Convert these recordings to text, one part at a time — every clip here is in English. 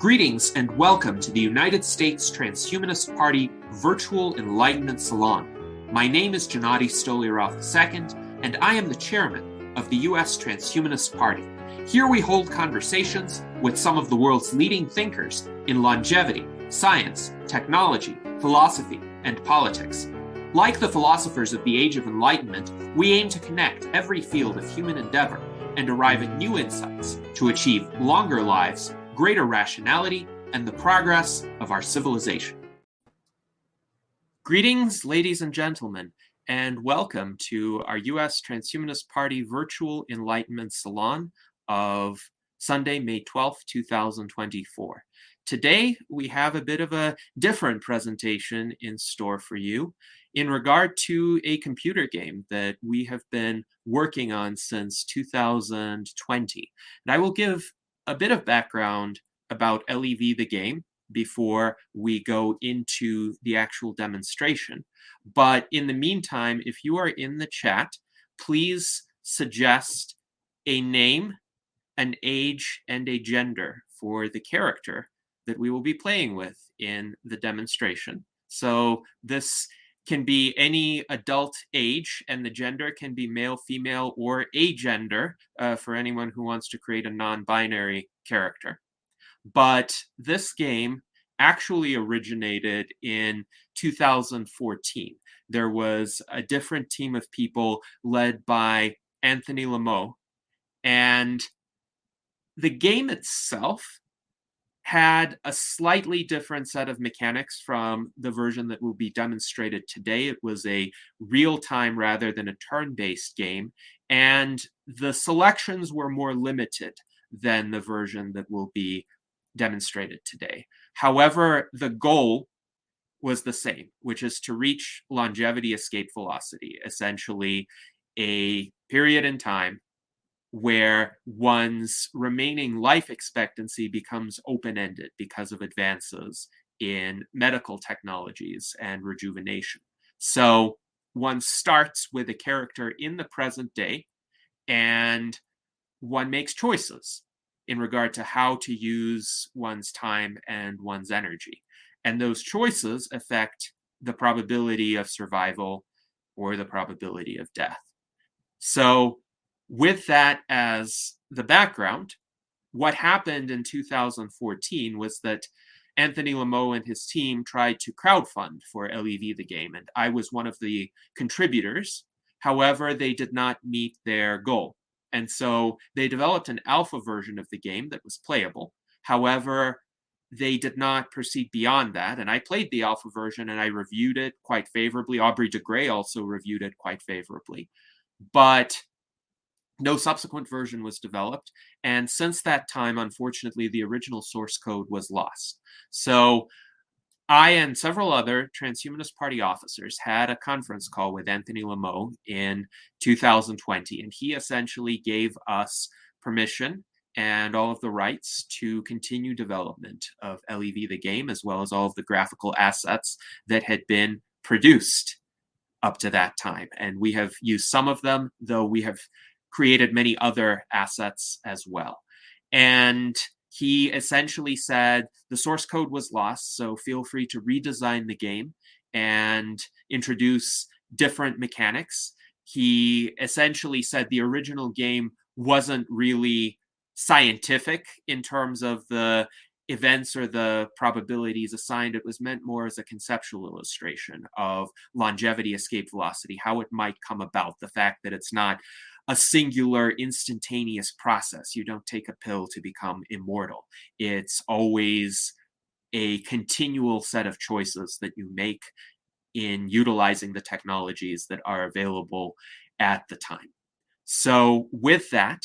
Greetings and welcome to the United States Transhumanist Party Virtual Enlightenment Salon. My name is Gennady Stolyarov II, and I am the chairman of the US Transhumanist Party. Here we hold conversations with some of the world's leading thinkers in longevity, science, technology, philosophy, and politics. Like the philosophers of the Age of Enlightenment, we aim to connect every field of human endeavor and arrive at new insights to achieve longer lives, greater rationality, and the progress of our civilization. Greetings, ladies and gentlemen, and welcome to our U.S. Transhumanist Party Virtual Enlightenment Salon of Sunday, May 12th, 2024. Today, we have a bit of a different presentation in store for you in regard to a computer game that we have been working on since 2020. And I will give a bit of background about LEV the game before we go into the actual demonstration. But in the meantime, if you are in the chat, please suggest a name, an age, and a gender for the character that we will be playing with in the demonstration. So this can be any adult age, and the gender can be male, female, or agender for anyone who wants to create a non-binary character. But this game actually originated in 2014. There was a different team of people led by Anthony Lamot, and the game itself had a slightly different set of mechanics from the version that will be demonstrated today. It was a real-time rather than a turn-based game, and the selections were more limited than the version that will be demonstrated today. However, the goal was the same, which is to reach longevity escape velocity, essentially a period in time where one's remaining life expectancy becomes open-ended because of advances in medical technologies and rejuvenation. So one starts with a character in the present day, and one makes choices in regard to how to use one's time and one's energy. And those choices affect the probability of survival or the probability of death. So with that as the background, what happened in 2014 was that Anthony Lamot and his team tried to crowdfund for LEV the game, and I was one of the contributors. However, they did not meet their goal. And so they developed an alpha version of the game that was playable. However, they did not proceed beyond that. And I played the alpha version and I reviewed it quite favorably. Aubrey de Grey also reviewed it quite favorably. But no subsequent version was developed. And since that time, unfortunately, the original source code was lost. So I and several other Transhumanist Party officers had a conference call with Anthony Lamot in 2020, and he essentially gave us permission and all of the rights to continue development of LEV the game, as well as all of the graphical assets that had been produced up to that time. And we have used some of them, though we have created many other assets as well. And he essentially said the source code was lost, so feel free to redesign the game and introduce different mechanics. He essentially said the original game wasn't really scientific in terms of the events or the probabilities assigned. It was meant more as a conceptual illustration of longevity escape velocity, how it might come about, the fact that it's not a singular instantaneous process. You don't take a pill to become immortal. It's always a continual set of choices that you make in utilizing the technologies that are available at the time. So with that,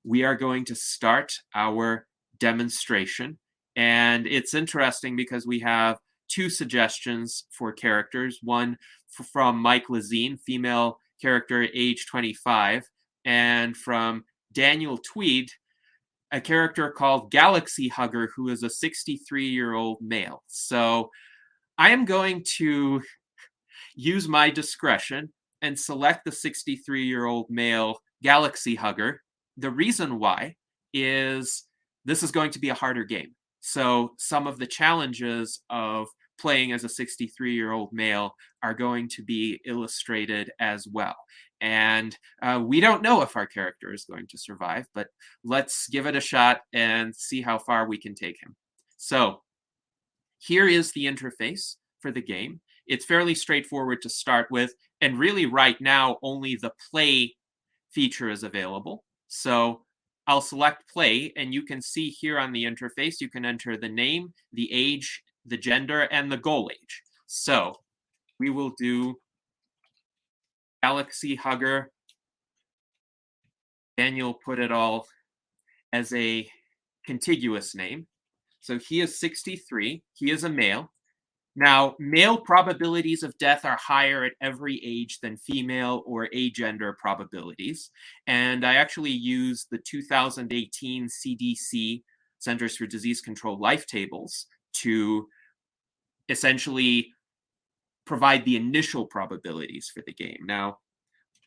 we are going to start our demonstration. And it's interesting because we have two suggestions for characters, one from Mike Lazine, female character age 25, and from Daniel Tweed, a character called Galaxy Hugger, who is a 63-year-old male. So I am going to use my discretion and select the 63-year-old male Galaxy Hugger. The reason why is this is going to be a harder game. So some of the challenges of playing as a 63-year-old male are going to be illustrated as well. And we don't know if our character is going to survive, but let's give it a shot and see how far we can take him. So here is the interface for the game. It's fairly straightforward to start with, and really right now only the play feature is available. So I'll select play, and you can see here on the interface, you can enter the name, the age, the gender, and the goal age. So we will do Galaxy Hugger. Daniel put it all as a contiguous name. So he is 63. He is a male. Now, male probabilities of death are higher at every age than female or agender probabilities. And I actually used the 2018 CDC, Centers for Disease Control, life tables to essentially provide the initial probabilities for the game. Now,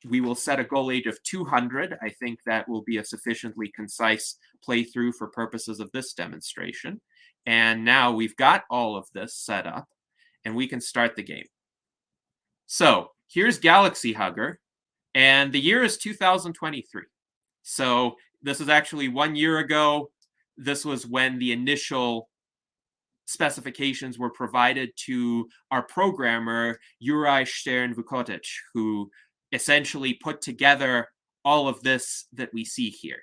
we will set a goal age of 200. I think that will be a sufficiently concise playthrough for purposes of this demonstration. And now we've got all of this set up, and we can start the game. So here's Galaxy Hugger, and the year is 2023. So this is actually 1 year ago. This was when the initial specifications were provided to our programmer, Juraj Štern-Vukotić, who essentially put together all of this that we see here.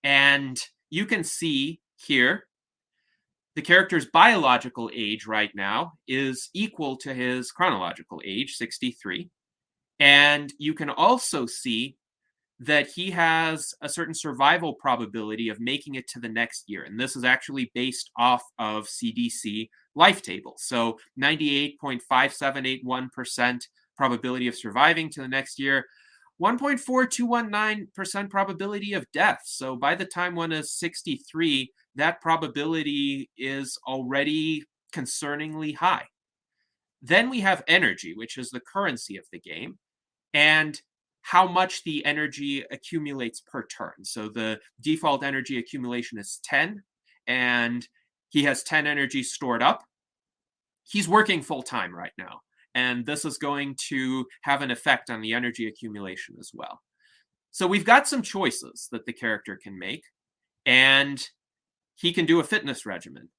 And you can see here the character's biological age right now is equal to his chronological age, 63. And you can also see that he has a certain survival probability of making it to the next year. And this is actually based off of CDC life tables. So 98.5781% probability of surviving to the next year, 1.4219% probability of death. So by the time one is 63, that probability is already concerningly high. Then we have energy, which is the currency of the game, and how much the energy accumulates per turn. So the default energy accumulation is 10, and he has 10 energy stored up. He's working full time right now, and this is going to have an effect on the energy accumulation as well. So we've got some choices that the character can make, and he can do a fitness regimen.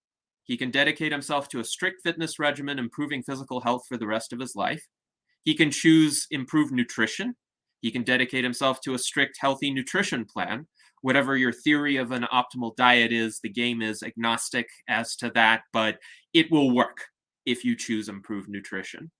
He can dedicate himself to a strict fitness regimen, improving physical health for the rest of his life. He can choose improved nutrition. He can dedicate himself to a strict, healthy nutrition plan. Whatever your theory of an optimal diet is, the game is agnostic as to that, but it will work if you choose improved nutrition.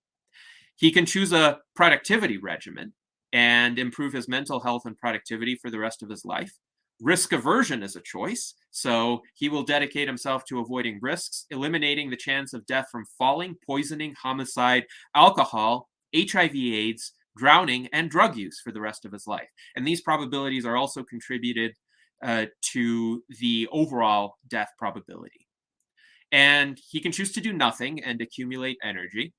He can choose a productivity regimen and improve his mental health and productivity for the rest of his life. Risk aversion is a choice, so he will dedicate himself to avoiding risks, eliminating the chance of death from falling, poisoning, homicide, alcohol, HIV/AIDS, drowning, and drug use for the rest of his life. And these probabilities are also contributed to the overall death probability. And he can choose to do nothing and accumulate energy.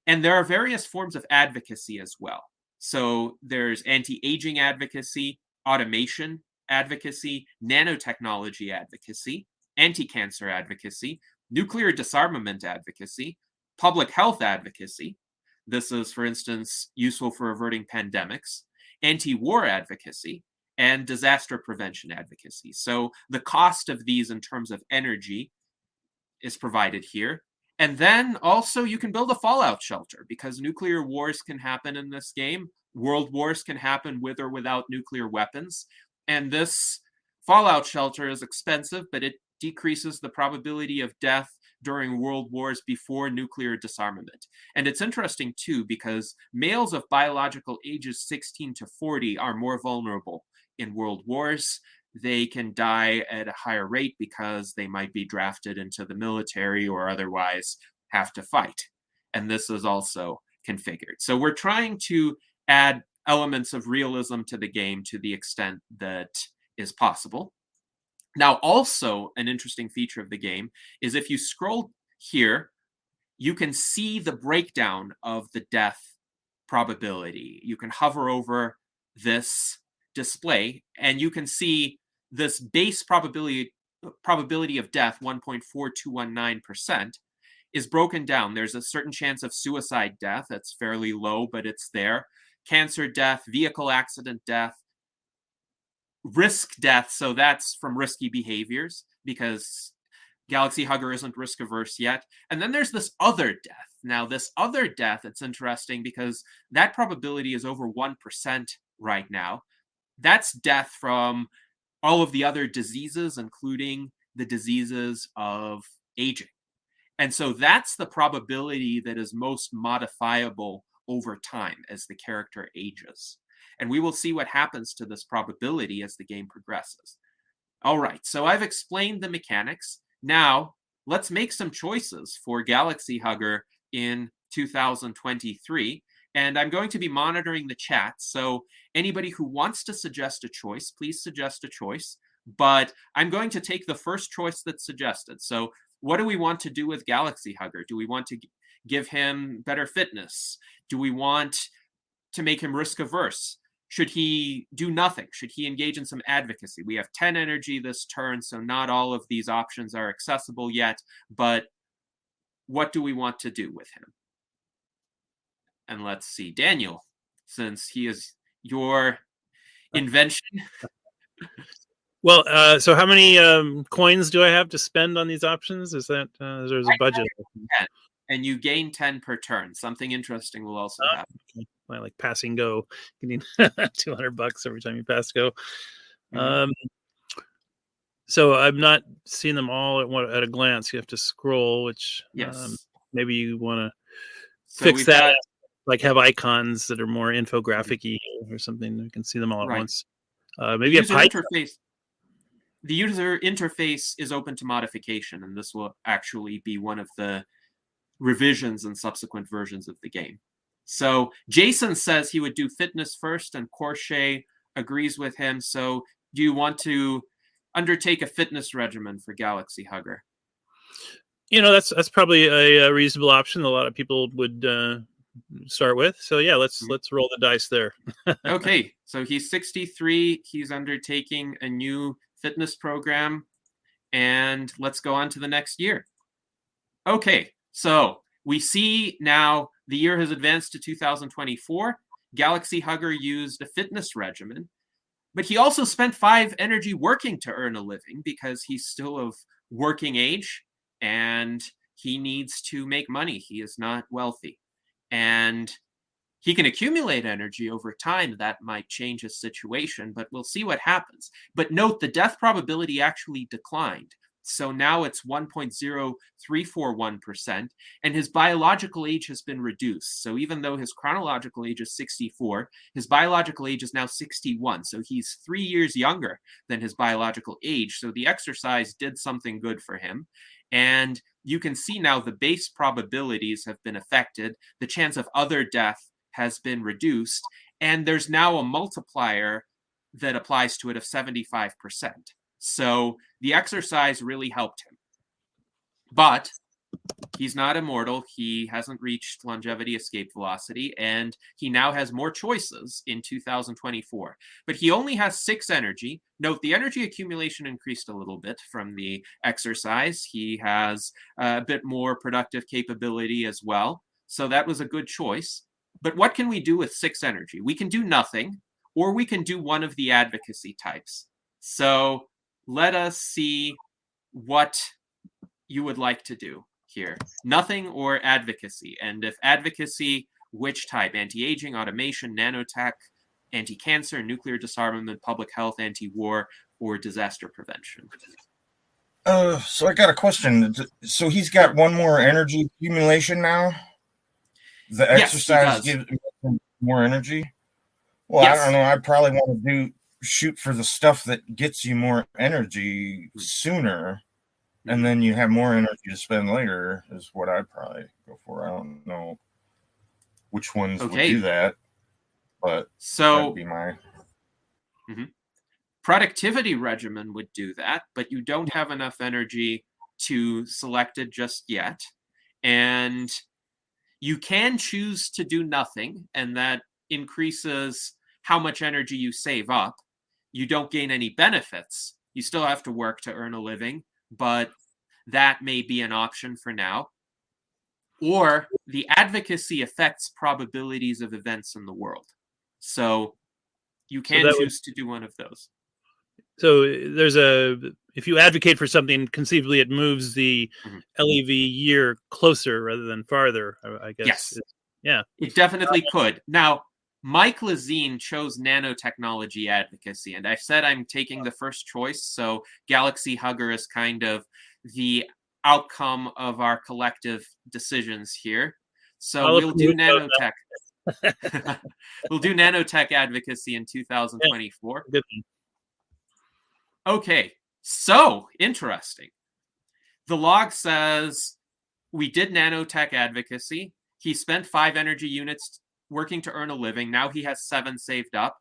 And there are various forms of advocacy as well. So there's anti-aging advocacy, automation advocacy, nanotechnology advocacy, anti-cancer advocacy, nuclear disarmament advocacy, public health advocacy. This is, for instance, useful for averting pandemics, anti-war advocacy, and disaster prevention advocacy. So the cost of these in terms of energy is provided here. And then also you can build a fallout shelter, because nuclear wars can happen in this game. World wars can happen with or without nuclear weapons. And this fallout shelter is expensive, but it decreases the probability of death during world wars before nuclear disarmament. And it's interesting, too, because males of biological ages 16 to 40 are more vulnerable in world wars. They can die at a higher rate because they might be drafted into the military or otherwise have to fight. And this is also configured. So we're trying to add elements of realism to the game to the extent that is possible. Now, also an interesting feature of the game is if you scroll here, you can see the breakdown of the death probability. You can hover over this display, and you can see this base probability probability of death, 1.4219%, is broken down. There's a certain chance of suicide death. That's fairly low, but it's there. Cancer death, vehicle accident death, risk death. So that's from risky behaviors, because Galaxy Hugger isn't risk averse yet. And then there's this other death. Now, this other death, it's interesting because that probability is over 1% right now. That's death from all of the other diseases, including the diseases of aging. And so that's the probability that is most modifiable over time as the character ages. And we will see what happens to this probability as the game progresses. All right, so I've explained the mechanics. Now, let's make some choices for Galaxy Hugger in 2023. And I'm going to be monitoring the chat. So anybody who wants to suggest a choice, please suggest a choice. But I'm going to take the first choice that's suggested. So what do we want to do with Galaxy Hugger? Do we want to give him better fitness? Do we want to make him risk averse? Should he do nothing? Should he engage in some advocacy? We have 10 energy this turn, so not all of these options are accessible yet. But what do we want to do with him? And let's see, Daniel, since he is your invention. Well, so how many coins do I have to spend on these options? Is that there's a budget? 10, and you gain 10 per turn. Something interesting will also happen. Okay. Like passing go, getting $200 every time you pass go. Mm-hmm. So I've not seen them all at a glance. You have to scroll, which maybe you want to fix that. Like have icons that are more infographic-y or something. You can see them all at once. Maybe the user interface is open to modification, and this will actually be one of the revisions in subsequent versions of the game. So Jason says he would do fitness first, and Corche agrees with him. So do you want to undertake a fitness regimen for Galaxy Hugger? That's probably a reasonable option. A lot of people would start with. So yeah, let's roll the dice there. Okay, so he's 63. He's undertaking a new fitness program, and let's go on to the next year. Okay, so we see now the year has advanced to 2024. Galaxy Hugger used a fitness regimen, but he also spent 5 energy working to earn a living because he's still of working age and he needs to make money. He is not wealthy. And he can accumulate energy over time. That might change his situation, but we'll see what happens. But note, the death probability actually declined. So now it's 1.0341%, and his biological age has been reduced. So even though his chronological age is 64, his biological age is now 61. So he's 3 years younger than his biological age. So the exercise did something good for him. And you can see now the base probabilities have been affected. The chance of other death has been reduced. And there's now a multiplier that applies to it of 75%. So the exercise really helped him. But he's not immortal. He hasn't reached longevity escape velocity, and he now has more choices in 2024. But he only has 6 energy. Note, the energy accumulation increased a little bit from the exercise. He has a bit more productive capability as well. So that was a good choice. But what can we do with 6 energy? We can do nothing, or we can do one of the advocacy types. So let us see what you would like to do here. Nothing or advocacy. And if advocacy, which type? Anti-aging, automation, nanotech, anti-cancer, nuclear disarmament, public health, anti-war, or disaster prevention? So I got a question. So he's got one more energy accumulation now? The exercise gives him more energy? Well, yes. I don't know. I probably want to shoot for the stuff that gets you more energy sooner, and then you have more energy to spend later is what I'd probably go for. I don't know which ones would do that, but that'd be my productivity regimen would do that, but you don't have enough energy to select it just yet. And you can choose to do nothing, and that increases how much energy you save up. You don't gain any benefits, You still have to work to earn a living, but that may be an option for now. Or the advocacy affects probabilities of events in the world. So you can choose to do one of those. So if you advocate for something, conceivably it moves the LEV year closer rather than farther, I guess. Yes. Yeah. It definitely could. Now, Mike Lazine chose nanotechnology advocacy, and I've said I'm taking the first choice, so Galaxy Hugger is kind of the outcome of our collective decisions here. So we'll do nanotech. We'll do nanotech advocacy in 2024. Yeah. Okay, so interesting. The log says we did nanotech advocacy. He spent 5 energy units working to earn a living. Now he has 7 saved up.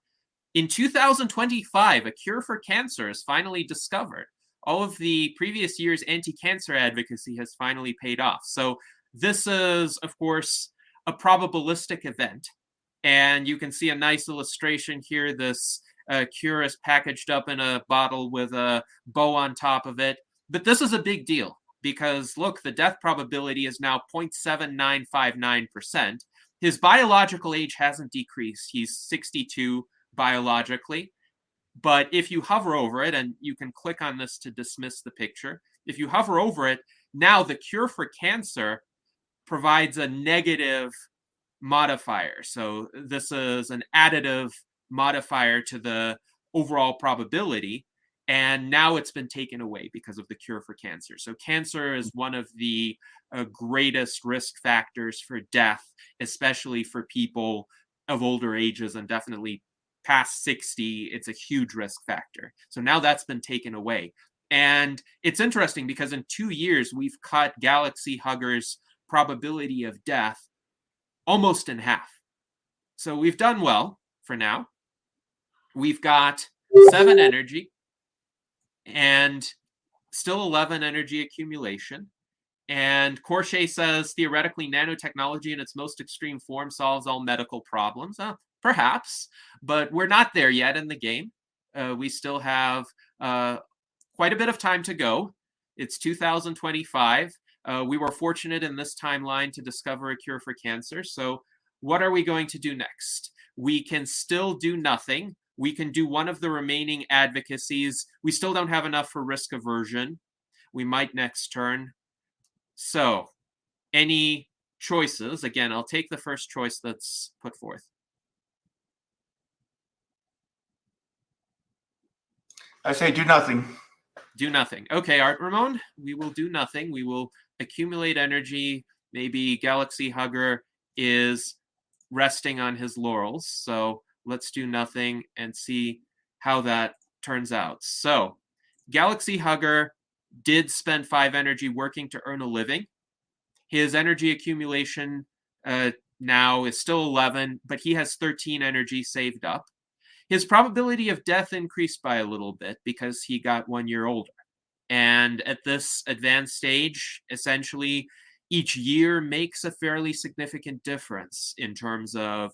In 2025, a cure for cancer is finally discovered. All of the previous year's anti-cancer advocacy has finally paid off. So this is, of course, a probabilistic event. And you can see a nice illustration here. This cure is packaged up in a bottle with a bow on top of it. But this is a big deal because, look, the death probability is now 0.7959%. His biological age hasn't decreased. He's 62 biologically. But if you hover over it, and you can click on this to dismiss the picture, if you hover over it, now the cure for cancer provides a negative modifier. So this is an additive modifier to the overall probability. And now it's been taken away because of the cure for cancer. So cancer is one of the greatest risk factors for death, especially for people of older ages and definitely past 60. It's a huge risk factor. So now that's been taken away. And it's interesting because in 2 years, we've cut Galaxy Hugger's probability of death almost in half. So we've done well for now. We've got 7 energy and still 11 energy accumulation. And Corchet says, theoretically, nanotechnology in its most extreme form solves all medical problems. Perhaps, but we're not there yet in the game. We still have quite a bit of time to go. It's 2025. We were fortunate in this timeline to discover a cure for cancer. So what are we going to do next? We can still do nothing. We can do one of the remaining advocacies. We still don't have enough for risk aversion. We might next turn. So any choices? Again, I'll take the first choice that's put forth. I say do nothing. Do nothing. Okay, Art Ramon, we will do nothing. We will accumulate energy. Maybe Galaxy Hugger is resting on his laurels. So let's do nothing and see how that turns out. So Galaxy Hugger did spend 5 energy working to earn a living. His energy accumulation now is still 11, but he has 13 energy saved up. His probability of death increased by a little bit because he got 1 year older. And at this advanced stage, essentially, each year makes a fairly significant difference in terms of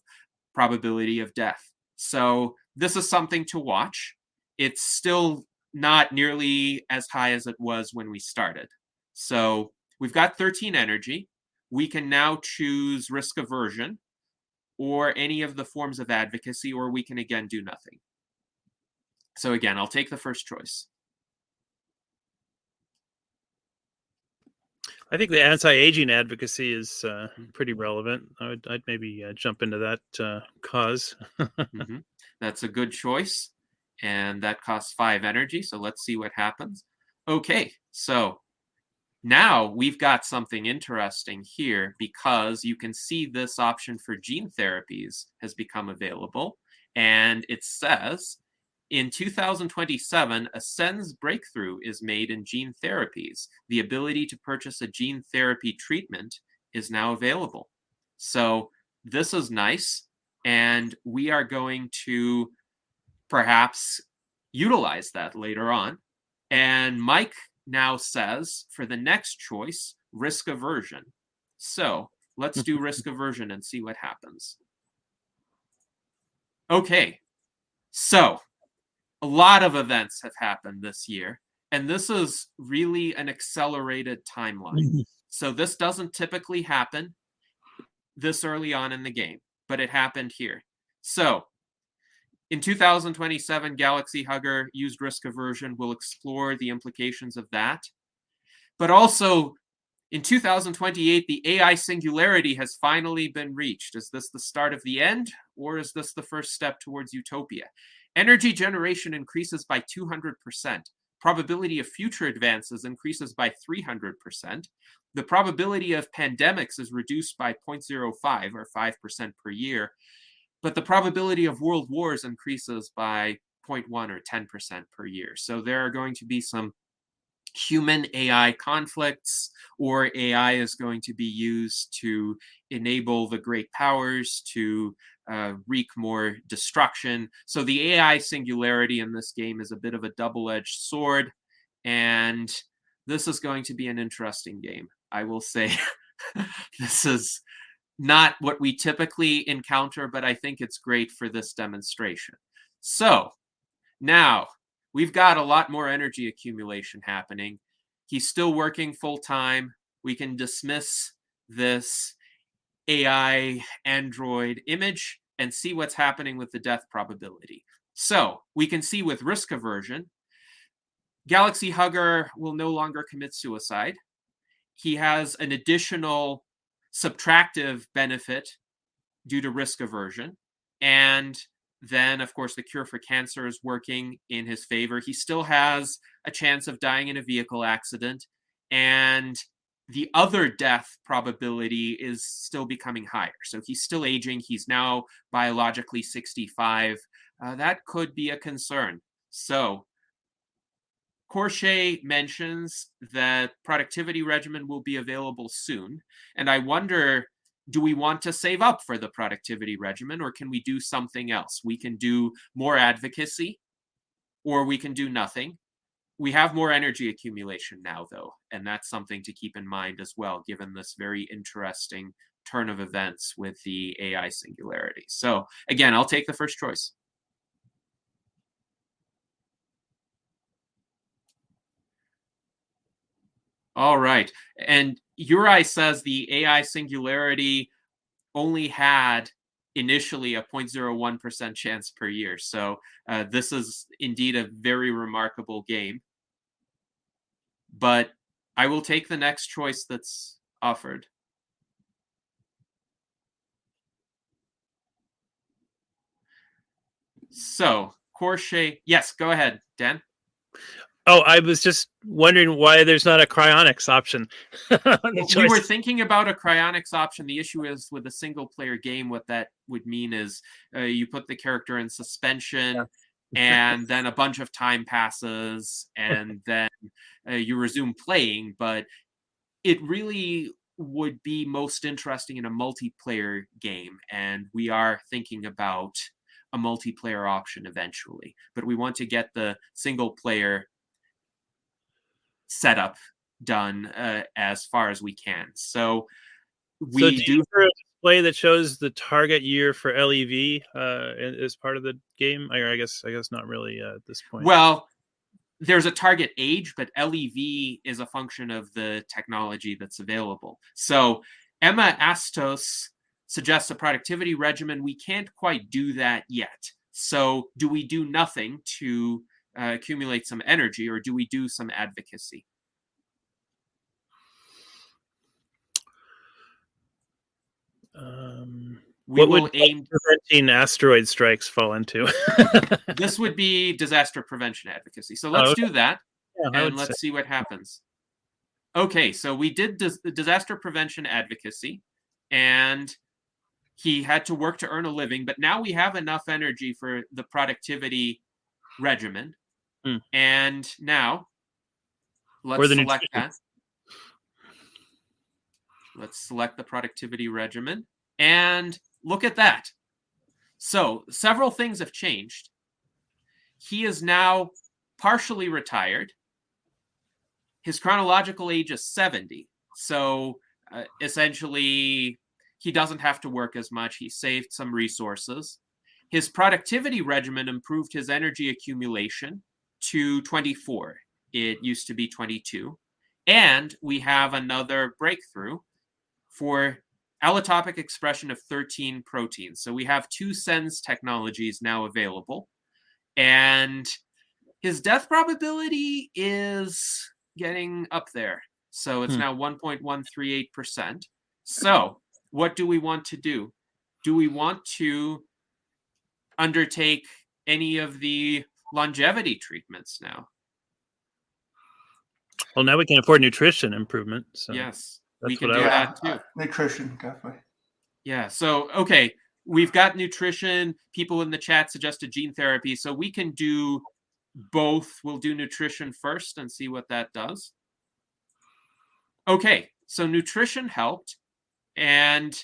probability of death. So this is something to watch. It's still not nearly as high as it was when we started. So we've got 13 energy. We can now choose risk aversion or any of the forms of advocacy, or we can again do nothing. So again, I'll take the first choice. I think the anti-aging advocacy is pretty relevant. I'd maybe jump into that cause. That's a good choice. And that costs 5 energy. So let's see what happens. Okay, so now we've got something interesting here because you can see this option for gene therapies has become available. And it says, in 2027, a SENS breakthrough is made in gene therapies. The ability to purchase a gene therapy treatment is now available. So this is nice. And we are going to perhaps utilize that later on. And Mike now says, for the next choice, risk aversion. So let's do risk aversion and see what happens. Okay, so a lot of events have happened this year, and this is really an accelerated timeline. So this doesn't typically happen this early on in the game, but it happened here. So in 2027, Galaxy Hugger used risk aversion. We'll explore the implications of that. But also, in 2028, the AI singularity has finally been reached. Is this the start of the end, or is this the first step towards utopia? Energy generation increases by 200%. Probability of future advances increases by 300%. The probability of pandemics is reduced by 0.05 or 5% per year. But the probability of world wars increases by 0.1 or 10% per year. So there are going to be some human AI conflicts, or AI is going to be used to enable the great powers to wreak more destruction. So the AI singularity in this game is a bit of a double-edged sword, and this is going to be an interesting game. I will say this is not what we typically encounter, but I think it's great for this demonstration. So now we've got a lot more energy accumulation happening. He's still working full time. We can dismiss this AI android image and see what's happening with the death probability. So we can see with risk aversion, Galaxy Hugger will no longer commit suicide. He has an additional subtractive benefit due to risk aversion. And then, of course, the cure for cancer is working in his favor. He still has a chance of dying in a vehicle accident. And the other death probability is still becoming higher. So he's still aging. He's now biologically 65. That could be a concern. So Corchet mentions that productivity regimen will be available soon. And I wonder, do we want to save up for the productivity regimen, or can we do something else? We can do more advocacy, or we can do nothing. We have more energy accumulation now, though, and that's something to keep in mind as well, given this very interesting turn of events with the AI singularity. So again, I'll take the first choice. All right. And Juraj says the AI singularity only had initially a 0.01% chance per year. So this is indeed a very remarkable game. But I will take the next choice that's offered. So, Corchet, yes, go ahead, Dan. Oh, I was just wondering why there's not a cryonics option. We were thinking about a cryonics option. The issue is with a single-player game, what that would mean is you put the character in suspension, and then a bunch of time passes, and then you resume playing. But it really would be most interesting in a multiplayer game, and we are thinking about a multiplayer option eventually. But we want to get the single-player setup done as far as we can. So we do for a display that shows the target year for LEV as part of the game. I guess not really at this point. Well, there's a target age, but LEV is a function of the technology that's available. So Emma Astos suggests a productivity regimen. We can't quite do that yet. So do we do nothing to accumulate some energy, or do we do some advocacy? What would preventing asteroid strikes fall into? This would be disaster prevention advocacy. So let's do that, and let's see what happens. Okay, so we did disaster prevention advocacy, and he had to work to earn a living, but now we have enough energy for the productivity regimen. And now let's select that. Let's select the productivity regimen and look at that. So several things have changed. He is now partially retired. His chronological age is 70. So essentially, he doesn't have to work as much. He saved some resources. His productivity regimen improved his energy accumulation to 24. It used to be 22. And we have another breakthrough for allotopic expression of 13 proteins. So we have 2 SENS technologies now available. And his death probability is getting up there. So it's now 1.138%. So what do we want to do? Do we want to undertake any of the longevity treatments now? Well, now we can afford nutrition improvement. So yes, we can do that too. Nutrition, definitely. Yeah, so, okay, we've got nutrition. People in the chat suggested gene therapy. So we can do both. We'll do nutrition first and see what that does. Okay, so nutrition helped. And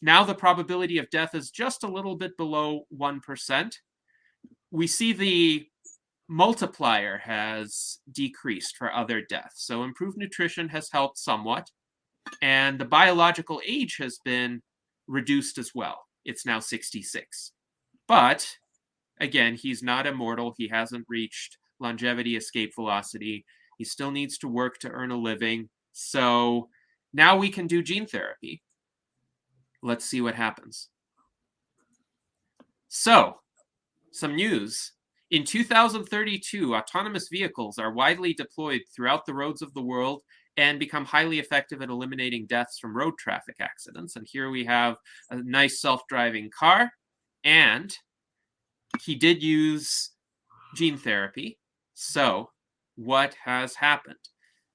now the probability of death is just a little bit below 1%. We see the multiplier has decreased for other deaths. So improved nutrition has helped somewhat. And the biological age has been reduced as well. It's now 66. But, again, he's not immortal. He hasn't reached longevity escape velocity. He still needs to work to earn a living. So now we can do gene therapy. Let's see what happens. So, some news. In 2032, autonomous vehicles are widely deployed throughout the roads of the world and become highly effective at eliminating deaths from road traffic accidents. And here we have a nice self-driving car. And he did use gene therapy. So what has happened?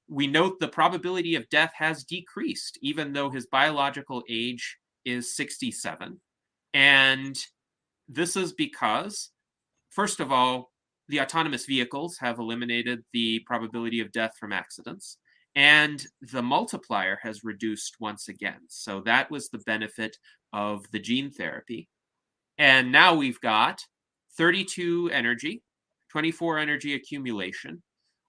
We note the probability of death has decreased, even though his biological age is 67. And this is because, first of all, the autonomous vehicles have eliminated the probability of death from accidents, and the multiplier has reduced once again. So that was the benefit of the gene therapy. And now we've got 32 energy, 24 energy accumulation.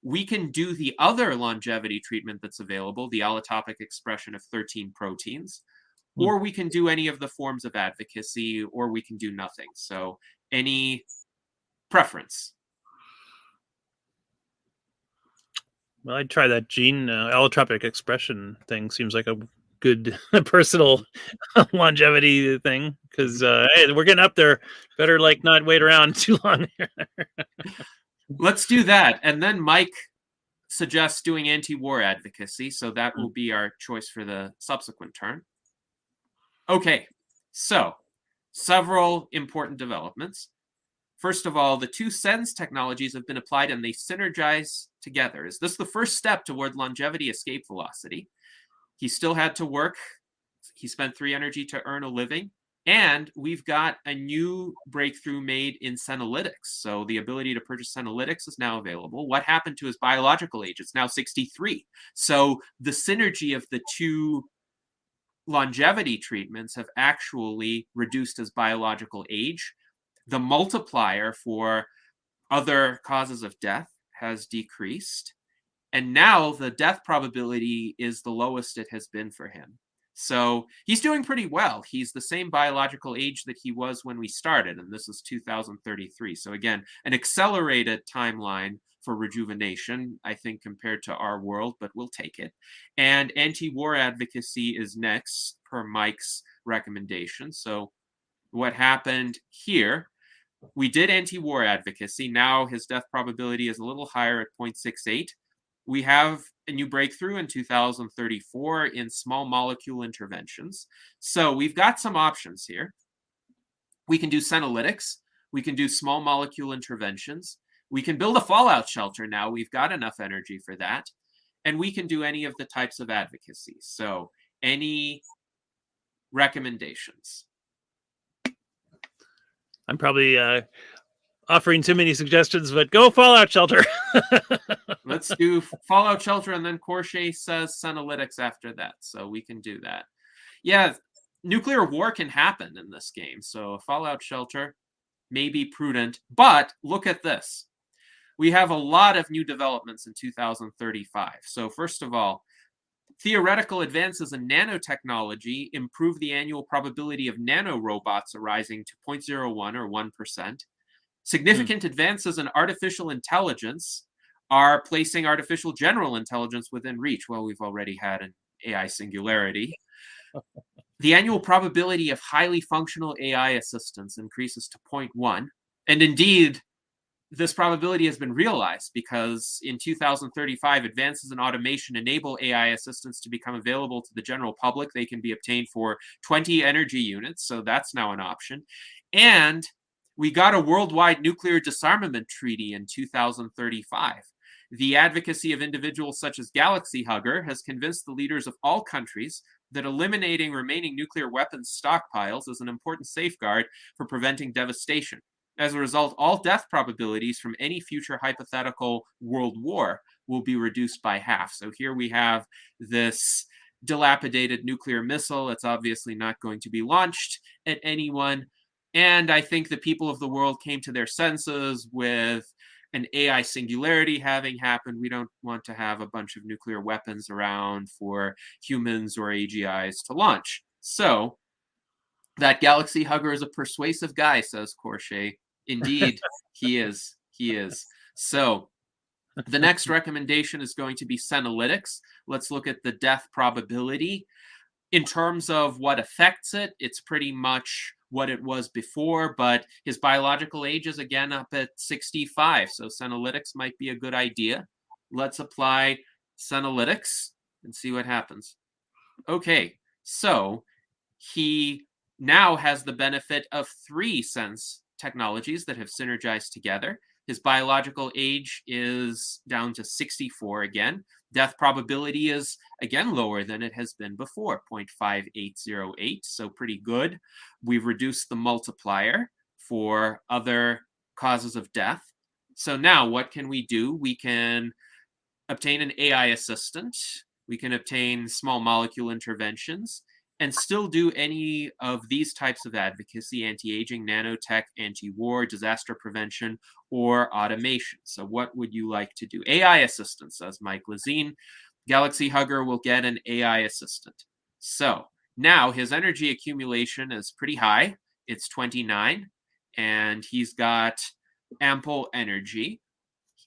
We can do the other longevity treatment that's available, the allotopic expression of 13 proteins, or we can do any of the forms of advocacy, or we can do nothing. So any preference? Well, I'd try that gene allotropic expression thing. Seems like a good personal longevity thing, because hey, we're getting up there. Better like not wait around too long. Let's do that. And then Mike suggests doing anti-war advocacy, so that will be our choice for the subsequent turn. Okay, so several important developments. First of all, the 2 SENS technologies have been applied and they synergize together. Is this the first step toward longevity escape velocity? He still had to work. He spent 3 energy to earn a living. And we've got a new breakthrough made in senolytics. So the ability to purchase senolytics is now available. What happened to his biological age? It's now 63. So the synergy of the 2 longevity treatments have actually reduced his biological age. The multiplier for other causes of death has decreased. And now the death probability is the lowest it has been for him. So he's doing pretty well. He's the same biological age that he was when we started, and this is 2033. So again, an accelerated timeline for rejuvenation, I think, compared to our world, but we'll take it. And anti-war advocacy is next, per Mike's recommendation. So what happened here, we did anti-war advocacy. Now his death probability is a little higher at 0.68. We have a new breakthrough in 2034 in small molecule interventions. So we've got some options here. We can do senolytics. We can do small molecule interventions. We can build a fallout shelter now. We've got enough energy for that. And we can do any of the types of advocacy. So any recommendations? I'm probably offering too many suggestions, but go fallout shelter. Let's do fallout shelter, and then Corshey says senolytics after that, so we can do that. Yeah, nuclear war can happen in this game, so a fallout shelter may be prudent, but look at this. We have a lot of new developments in 2035. So first of all, Theoretical advances in nanotechnology improve the annual probability of nanorobots arising to 0.01 or 1%. Significant advances in artificial intelligence are placing artificial general intelligence within reach. Well, we've already had an AI singularity. The annual probability of highly functional AI assistants increases to 0.1. And indeed, this probability has been realized because in 2035, advances in automation enable AI assistants to become available to the general public. They can be obtained for 20 energy units, so that's now an option. And we got a worldwide nuclear disarmament treaty in 2035. The advocacy of individuals such as Galaxy Hugger has convinced the leaders of all countries that eliminating remaining nuclear weapons stockpiles is an important safeguard for preventing devastation. As a result, all death probabilities from any future hypothetical world war will be reduced by half. So here we have this dilapidated nuclear missile. It's obviously not going to be launched at anyone. And I think the people of the world came to their senses with an AI singularity having happened. We don't want to have a bunch of nuclear weapons around for humans or AGIs to launch. So that Galaxy Hugger is a persuasive guy, says Corchet. Indeed, he is. He is. So the next recommendation is going to be senolytics. Let's look at the death probability. In terms of what affects it, it's pretty much what it was before, but his biological age is again up at 65. So senolytics might be a good idea. Let's apply senolytics and see what happens. Okay, so he now has the benefit of 3 sense technologies that have synergized together. His biological age is down to 64 again. Death probability is again lower than it has been before, 0.5808, so pretty good. We've reduced the multiplier for other causes of death. So now what can we do? We can obtain an AI assistant. We can obtain small molecule interventions and still do any of these types of advocacy: anti-aging, nanotech, anti-war, disaster prevention, or automation. So what would you like to do? AI assistant, says Mike Lazine. Galaxy Hugger will get an AI assistant. So now his energy accumulation is pretty high. It's 29, and he's got ample energy.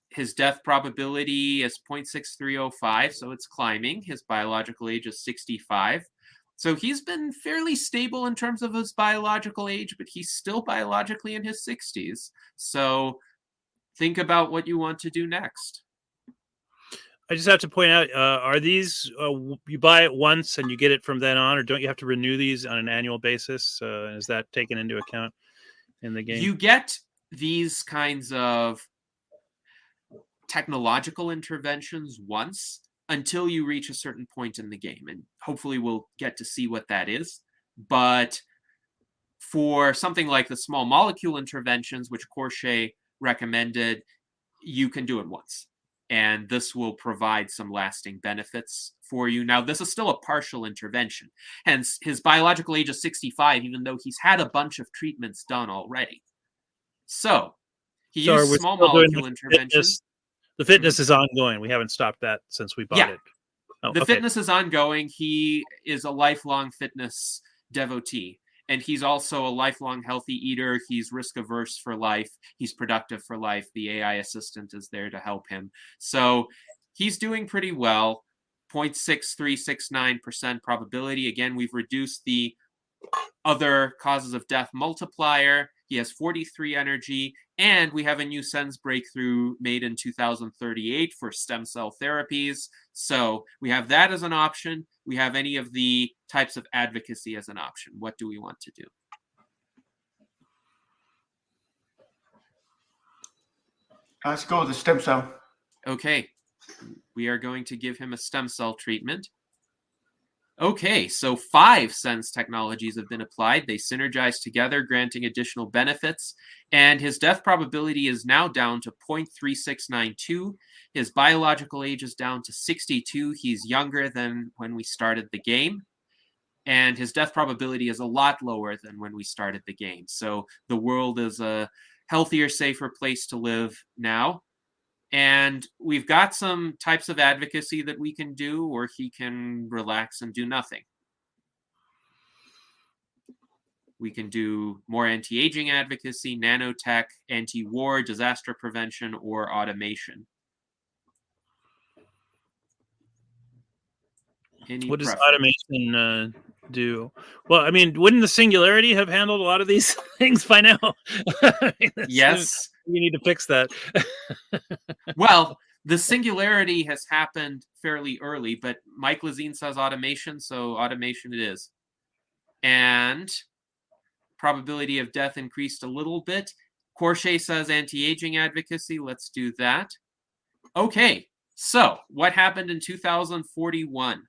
His death probability is 0.6305, so it's climbing. His biological age is 65. So he's been fairly stable in terms of his biological age, but he's still biologically in his 60s. So think about what you want to do next. I just have to point out, are these, you buy it once and you get it from then on, or don't you have to renew these on an annual basis? Is that taken into account in the game? You get these kinds of technological interventions once, until you reach a certain point in the game. And hopefully we'll get to see what that is. But for something like the small molecule interventions, which Corchet recommended, you can do it once. And this will provide some lasting benefits for you. Now, this is still a partial intervention. Hence, his biological age is 65, even though he's had a bunch of treatments done already. So, he used small molecule interventions. The fitness is ongoing. We haven't stopped that since we bought it. Oh, the fitness is ongoing. He is a lifelong fitness devotee. And he's also a lifelong healthy eater. He's risk averse for life. He's productive for life. The AI assistant is there to help him. So he's doing pretty well. 0.6369% probability. Again, we've reduced the other causes of death multiplier. He has 43 energy, and we have a new SENS breakthrough made in 2038 for stem cell therapies. So we have that as an option. We have any of the types of advocacy as an option. What do we want to do? Let's go with the stem cell. Okay. We are going to give him a stem cell treatment. Okay, so 5 SENS technologies have been applied. They synergize together, granting additional benefits. And his death probability is now down to 0.3692. His biological age is down to 62. He's younger than when we started the game. And his death probability is a lot lower than when we started the game. So the world is a healthier, safer place to live now. And we've got some types of advocacy that we can do, or he can relax and do nothing. We can do more anti-aging advocacy, nanotech, anti-war, disaster prevention, or automation. What does automation do? Well, I mean, wouldn't the singularity have handled a lot of these things by now? I mean, yes. You need to fix that. Well, the singularity has happened fairly early, but Mike Lazine says automation, so automation it is. And probability of death increased a little bit. Corchet says anti-aging advocacy. Let's do that. Okay, so what happened in 2041?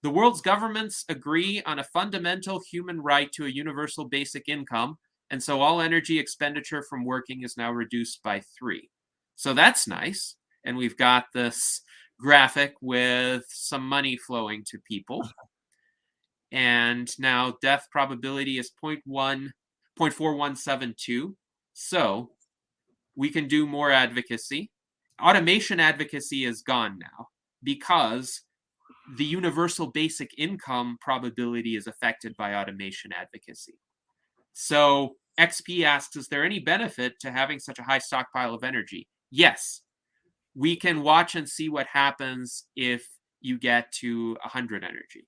The world's governments agree on a fundamental human right to a universal basic income, and so all energy expenditure from working is now reduced by 3. So that's nice. And we've got this graphic with some money flowing to people. And now death probability is 0.4172. So we can do more advocacy. Automation advocacy is gone now because the universal basic income probability is affected by automation advocacy. So XP asks, is there any benefit to having such a high stockpile of energy? Yes. We can watch and see what happens if you get to 100 energy.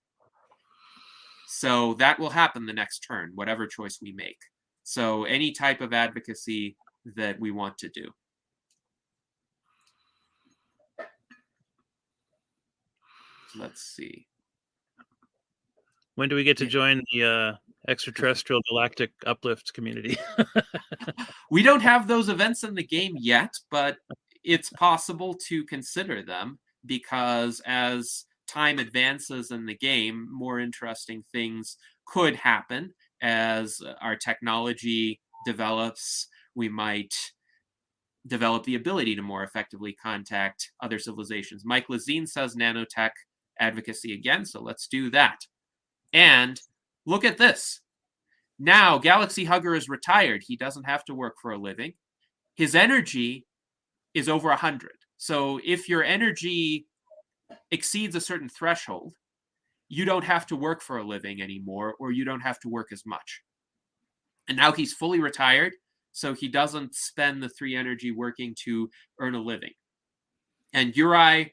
So that will happen the next turn, whatever choice we make. So any type of advocacy that we want to do. Let's see. When do we get to join the extraterrestrial galactic uplift community? We don't have those events in the game yet, but it's possible to consider them because as time advances in the game, more interesting things could happen. As our technology develops, we might develop the ability to more effectively contact other civilizations. Mike Lazine says nanotech advocacy again, so let's do that. And look at this. Now, Galaxy Hugger is retired. He doesn't have to work for a living. His energy is over 100. So if your energy exceeds a certain threshold, you don't have to work for a living anymore, or you don't have to work as much. And now he's fully retired, so he doesn't spend the 3 energy working to earn a living. And Uri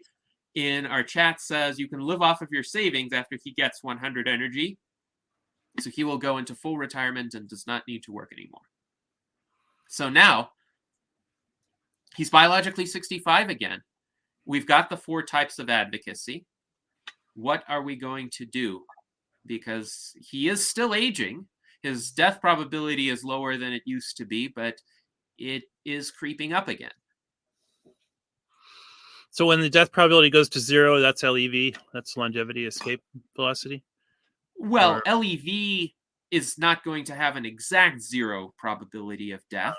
in our chat says you can live off of your savings after he gets 100 energy. So he will go into full retirement and does not need to work anymore. So now he's biologically 65 again. We've got the 4 types of advocacy. What are we going to do? Because he is still aging. His death probability is lower than it used to be, but it is creeping up again. So when the death probability goes to 0, that's LEV. That's longevity escape velocity. Well, LEV is not going to have an exact 0 probability of death,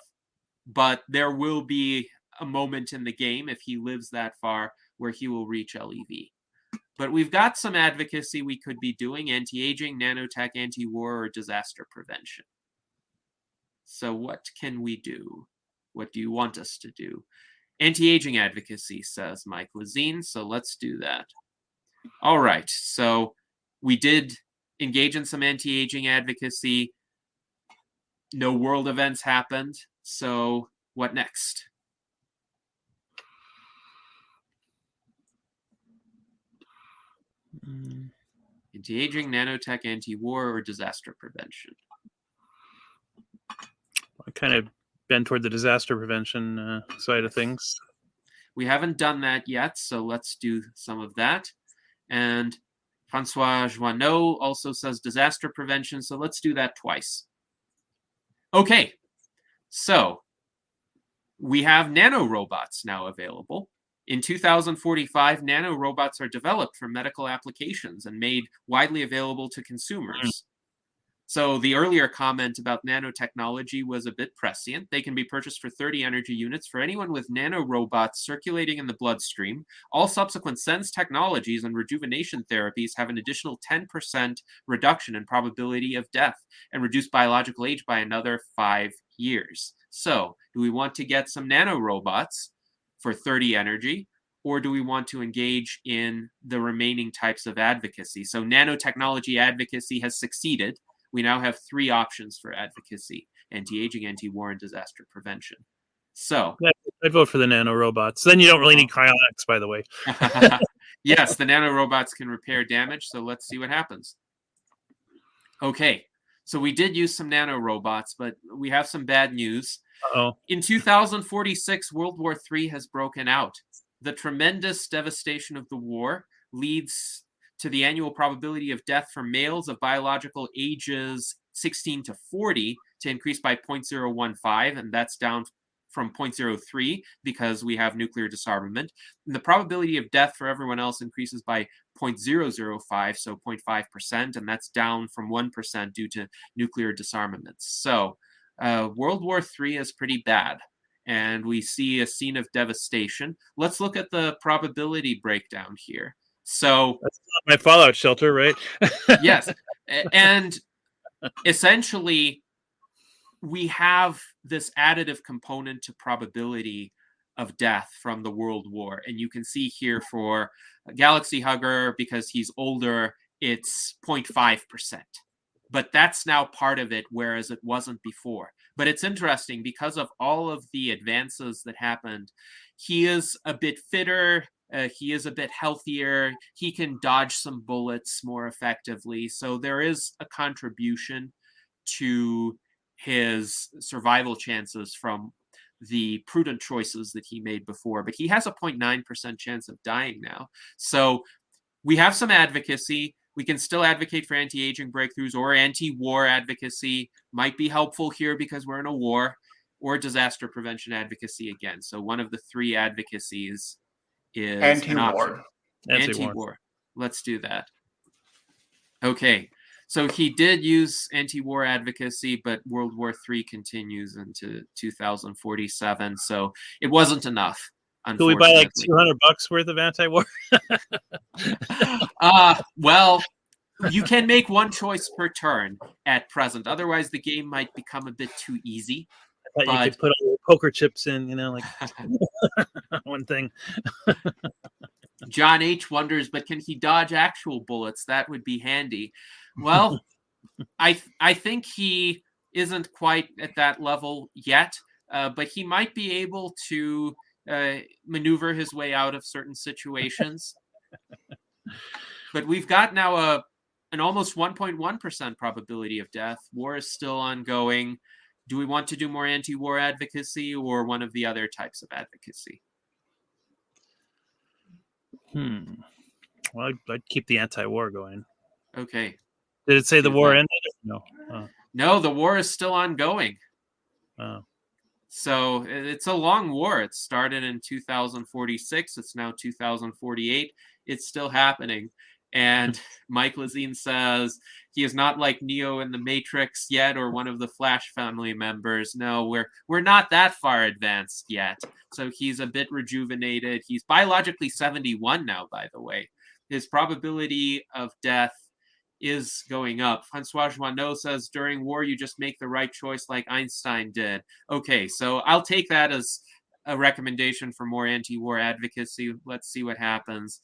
but there will be a moment in the game, if he lives that far, where he will reach LEV. But we've got some advocacy we could be doing: anti-aging, nanotech, anti-war, or disaster prevention. So what can we do? What do you want us to do? Anti-aging advocacy, says Mike Lazine, so let's do that. All right, so we did engage in some anti-aging advocacy. No world events happened, so what next? Anti-aging, nanotech, anti-war, or disaster prevention? I kind of been toward the disaster prevention side of things. We haven't done that yet, so let's do some of that. And Francois Joanneau also says disaster prevention, so let's do that twice. Okay, so we have nanorobots now available. In 2045, nanorobots are developed for medical applications and made widely available to consumers. So the earlier comment about nanotechnology was a bit prescient. They can be purchased for 30 energy units for anyone with nanorobots circulating in the bloodstream. All subsequent SENS technologies and rejuvenation therapies have an additional 10% reduction in probability of death and reduce biological age by another 5 years. So do we want to get some nanorobots for 30 energy, or do we want to engage in the remaining types of advocacy? So nanotechnology advocacy has succeeded. We now have 3 options for advocacy: anti-aging, anti-war, and disaster prevention. So yeah, I'd vote for the nanorobots. Then you don't really need cryonics, by the way. yes, the nanorobots can repair damage. So let's see what happens. Okay, so we did use some nanorobots, but we have some bad news. Uh-oh. In 2046, World War III has broken out. The tremendous devastation of the war leads to the annual probability of death for males of biological ages 16 to 40 to increase by 0.015, and that's down from 0.03 because we have nuclear disarmament. And the probability of death for everyone else increases by 0.005, so 0.5%, and that's down from 1% due to nuclear disarmaments. So World War III is pretty bad, and we see a scene of devastation. Let's look at the probability breakdown here. So that's not my fallout shelter, right? Yes, and essentially we have this additive component to probability of death from the World War. And you can see here for Galaxy Hugger, because he's older, it's 0.5%. But that's now part of it, whereas it wasn't before. But it's interesting because of all of the advances that happened. He is a bit fitter. He is a bit healthier. He can dodge some bullets more effectively. So there is a contribution to his survival chances from the prudent choices that he made before. But he has a 0.9% chance of dying now. So we have some advocacy. We can still advocate for anti-aging breakthroughs, or anti-war advocacy might be helpful here because we're in a war, or disaster prevention advocacy again. So one of the 3 advocacies is anti-war. Anti-war. Let's do that. Okay. So he did use anti-war advocacy, but World War III continues into 2047. So it wasn't enough. Could we buy like $200 worth of anti-war? Well, you can make one choice per turn at present. Otherwise, the game might become a bit too easy. I thought you could put all the poker chips in, like one thing. John H. wonders, but can he dodge actual bullets? That would be handy. Well, I think he isn't quite at that level yet, but he might be able to maneuver his way out of certain situations. But we've got now an almost 1.1% probability of death. War is still ongoing. Do we want to do more anti-war advocacy or one of the other types of advocacy? Well, I'd keep the anti-war going. Okay. Did it say the war ended? No. No, the war is still ongoing. Oh. So it's a long war. It started in 2046. It's now 2048. It's still happening. And Mike Lazine says he is not like Neo in the Matrix yet, or one of the Flash family members. No, we're not that far advanced yet. So he's a bit rejuvenated. He's biologically 71 now, by the way. His probability of death is going up. Francois Joanneau says, during war, you just make the right choice like Einstein did. Okay, so I'll take that as a recommendation for more anti-war advocacy. Let's see what happens.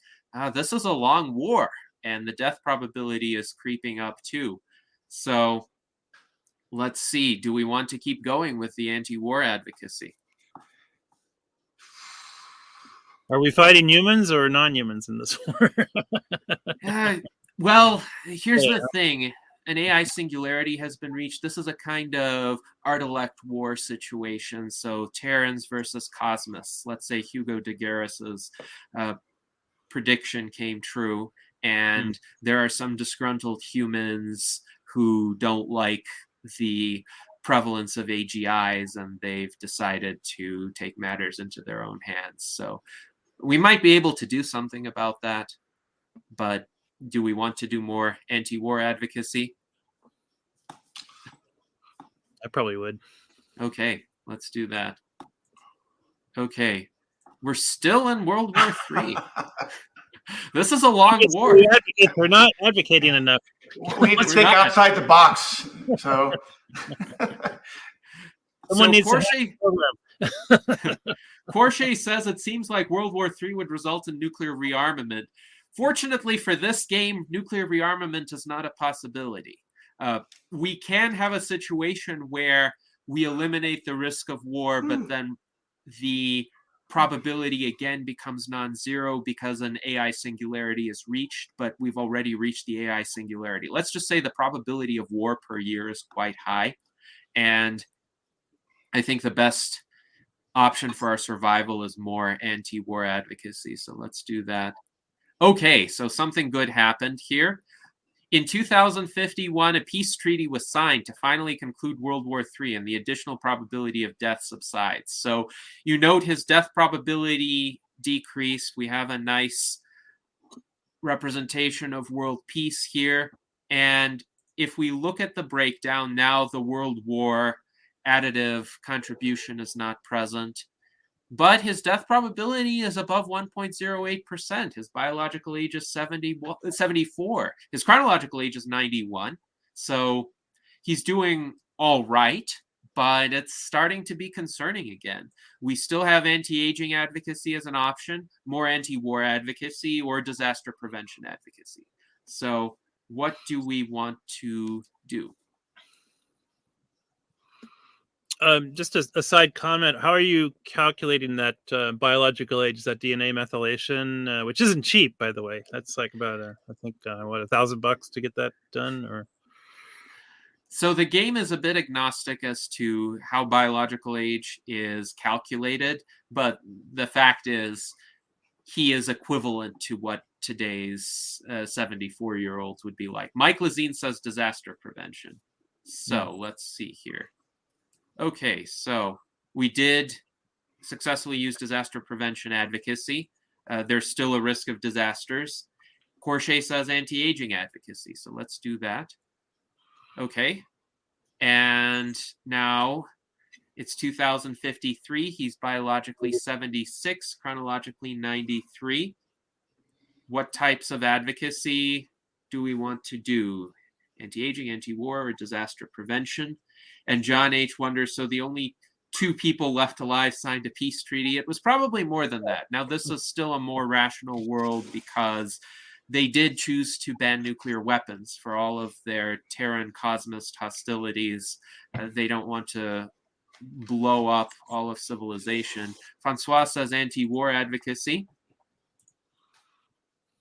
This is a long war, and the death probability is creeping up too. So let's see. Do we want to keep going with the anti-war advocacy? Are we fighting humans or non-humans in this war? Well, here's the thing. An AI singularity has been reached. This is a kind of art-elect war situation. So Terrans versus Cosmos. Let's say Hugo de Garis's prediction came true, and there are some disgruntled humans who don't like the prevalence of AGIs, and they've decided to take matters into their own hands. So we might be able to do something about that, but do we want to do more anti-war advocacy? I probably would. Okay, let's do that. Okay, we're still in World War III. This is a long war. We're not advocating enough. We need to think outside the box. So someone needs to have a program. Corche says it seems like World War III would result in nuclear rearmament. Fortunately for this game, nuclear rearmament is not a possibility. We can have a situation where we eliminate the risk of war, but then the probability again becomes non-zero because an AI singularity is reached, but we've already reached the AI singularity. Let's just say the probability of war per year is quite high. And I think the best option for our survival is more anti-war advocacy. So let's do that. Okay, so something good happened here. In 2051, a peace treaty was signed to finally conclude World War III, and the additional probability of death subsides. So you note his death probability decreased. We have a nice representation of world peace here. And if we look at the breakdown, now the World War additive contribution is not present. But his death probability is above 1.08%. His biological age is 74. His chronological age is 91. So he's doing all right, but it's starting to be concerning again. We still have anti-aging advocacy as an option, more anti-war advocacy, or disaster prevention advocacy. So what do we want to do? Just a side comment. How are you calculating that biological age? Is that DNA methylation, which isn't cheap, by the way? That's like about, I think, $1,000 to get that done, or? So the game is a bit agnostic as to how biological age is calculated, but the fact is he is equivalent to what today's 74-year-olds would be like. Mike Lazine says disaster prevention. So let's see here. Okay, so we did successfully use disaster prevention advocacy. There's still a risk of disasters. Corche says anti-aging advocacy, so let's do that. Okay, and now it's 2053. He's biologically 76, chronologically 93. What types of advocacy do we want to do? Anti-aging, anti-war, or disaster prevention? And John H. wonders, so the only 2 people left alive signed a peace treaty. It was probably more than that. Now, this is still a more rational world because they did choose to ban nuclear weapons for all of their Terran cosmist hostilities. They don't want to blow up all of civilization. Francois says anti-war advocacy.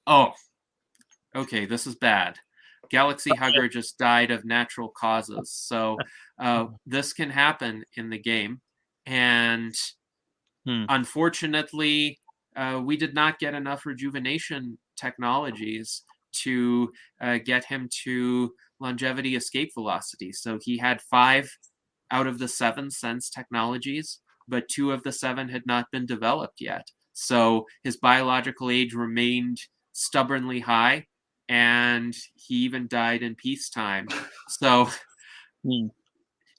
Oh, okay, this is bad. Galaxy Hugger just died of natural causes. So this can happen in the game. And unfortunately, we did not get enough rejuvenation technologies to get him to longevity escape velocity. So he had 5 out of the 7 sense technologies, but 2 of the 7 had not been developed yet. So his biological age remained stubbornly high, and he even died in peacetime. So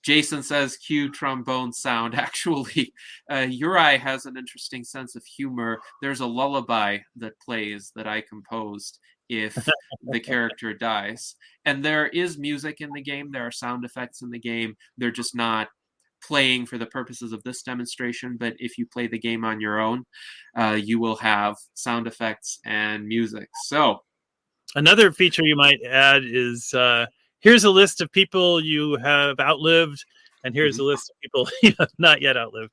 Jason says, cue trombone sound. Actually, Uri has an interesting sense of humor. There's a lullaby that plays that I composed if the character dies. And there is music in the game. There are sound effects in the game. They're just not playing for the purposes of this demonstration. But if you play the game on your own, you will have sound effects and music. So another feature you might add is here's a list of people you have outlived, and here's a list of people you have not yet outlived.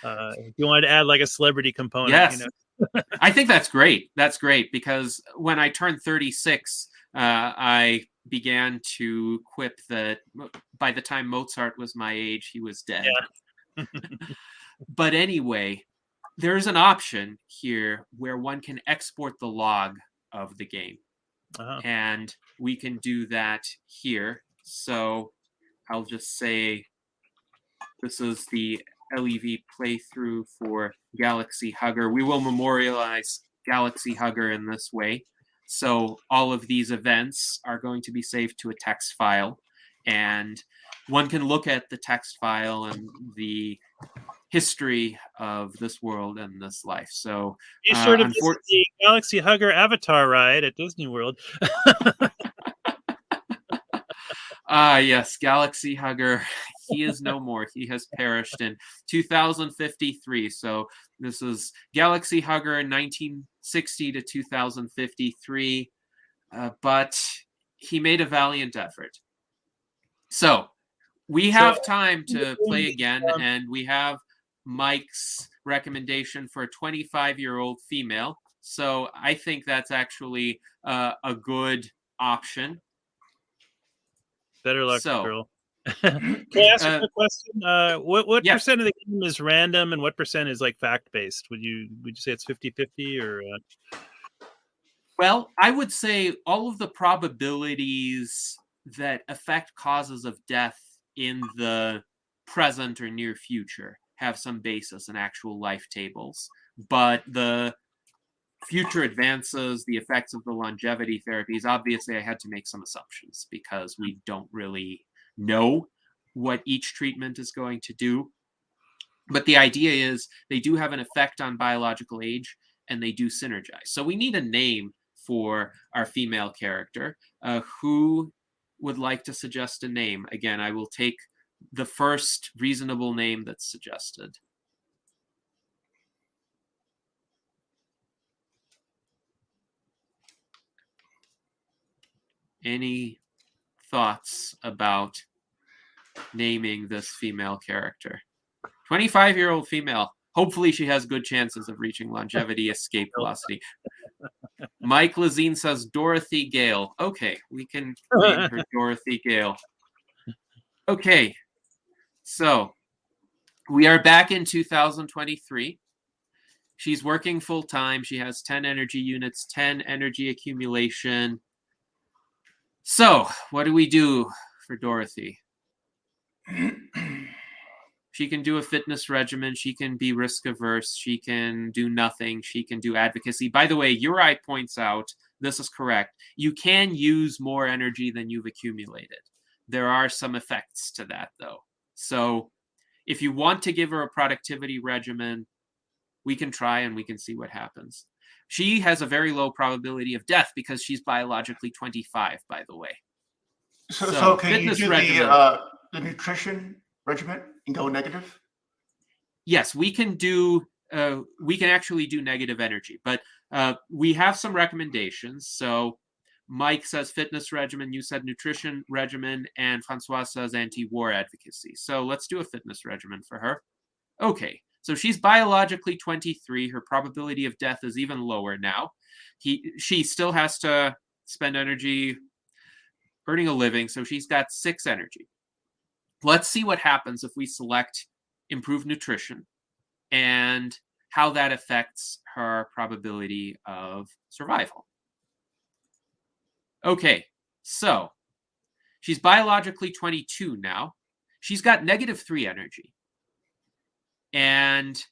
If you want to add like a celebrity component. Yes. You know? I think that's great. That's great because when I turned 36, I began to quip that by the time Mozart was my age, he was dead. Yeah. But anyway, there's an option here where one can export the log of the game. And we can do that here. So I'll just say this is the LEV playthrough for Galaxy Hugger. We will memorialize Galaxy Hugger in this way. So all of these events are going to be saved to a text file. And one can look at the text file and the history of this world and this life. So you sort of visit the Galaxy Hugger avatar ride at Disney World. Yes, Galaxy Hugger. he is no more. He has perished in 2053. So this is Galaxy Hugger 1960 to 2053. But he made a valiant effort. So we have time to play again, and we have Mike's recommendation for a 25-year-old female. So I think that's actually a good option. Better luck, girl. Can I ask you a question? What percent of the game is random, and what percent is like fact-based? Would you say it's 50-50 or? Well, I would say all of the probabilities that affect causes of death in the present or near future have some basis in actual life tables. But the future advances, the effects of the longevity therapies, obviously I had to make some assumptions because we don't really know what each treatment is going to do. But the idea is they do have an effect on biological age and they do synergize. So we need a name for our female character. Who would like to suggest a name? Again, I will take the first reasonable name that's suggested. Any thoughts about naming this female character? 25-year-old female. Hopefully she has good chances of reaching longevity escape velocity. Mike Lazine says Dorothy Gale. Okay, we can name her Dorothy Gale. Okay, so we are back in 2023. She's working full-time. She has 10 energy units, 10 energy accumulation. So what do we do for Dorothy? She can do a fitness regimen. She can be risk averse. She can do nothing. She can do advocacy. By the way, Juraj points out, this is correct. You can use more energy than you've accumulated. There are some effects to that, though. So if you want to give her a productivity regimen, we can try and we can see what happens. She has a very low probability of death because she's biologically 25, by the way. So can you do the nutrition regimen and go negative? Yes, we can do. We can actually do negative energy, but we have some recommendations. So Mike says fitness regimen, you said nutrition regimen, and Francois says anti-war advocacy. So let's do a fitness regimen for her. Okay, so she's biologically 23. Her probability of death is even lower now. She still has to spend energy earning a living, so she's got 6 energy. Let's see what happens if we select improved nutrition and how that affects her probability of survival. Okay, so she's biologically 22 now. She's got -3 energy. And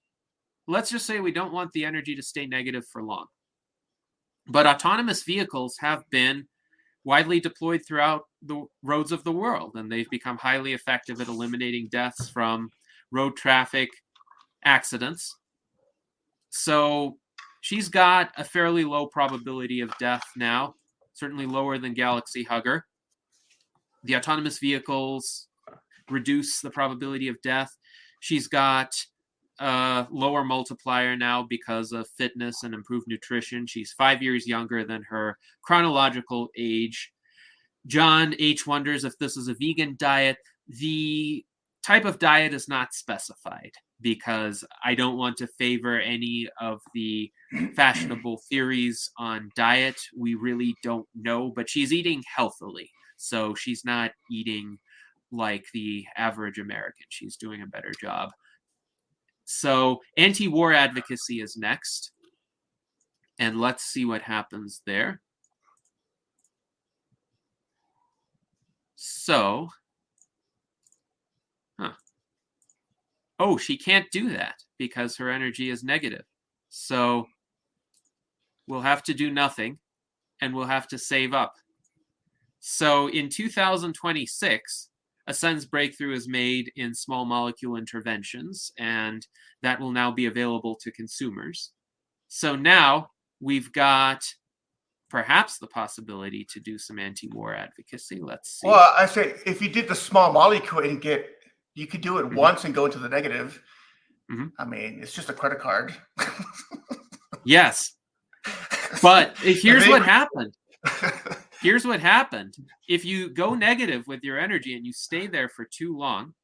let's just say we don't want the energy to stay negative for long. But autonomous vehicles have been widely deployed throughout the roads of the world, and they've become highly effective at eliminating deaths from road traffic accidents. So she's got a fairly low probability of death now, certainly lower than Galaxy Hugger. The autonomous vehicles reduce the probability of death. She's got a lower multiplier now because of fitness and improved nutrition. She's 5 years younger than her chronological age. John H. wonders if this is a vegan diet. The type of diet is not specified because I don't want to favor any of the fashionable theories on diet. We really don't know, but she's eating healthily. So she's not eating like the average American. She's doing a better job. So anti-war advocacy is next. And let's see what happens there. So, oh, she can't do that because her energy is negative. So we'll have to do nothing and we'll have to save up. So in 2026, a SENS breakthrough is made in small molecule interventions, and that will now be available to consumers. So now we've got perhaps the possibility to do some anti-war advocacy. Let's see. Well, I say if you did the small molecule and get You could do it once and go into the negative. Mm-hmm. I mean, it's just a credit card. Yes. But here's what happened. Here's what happened. If you go negative with your energy and you stay there for too long,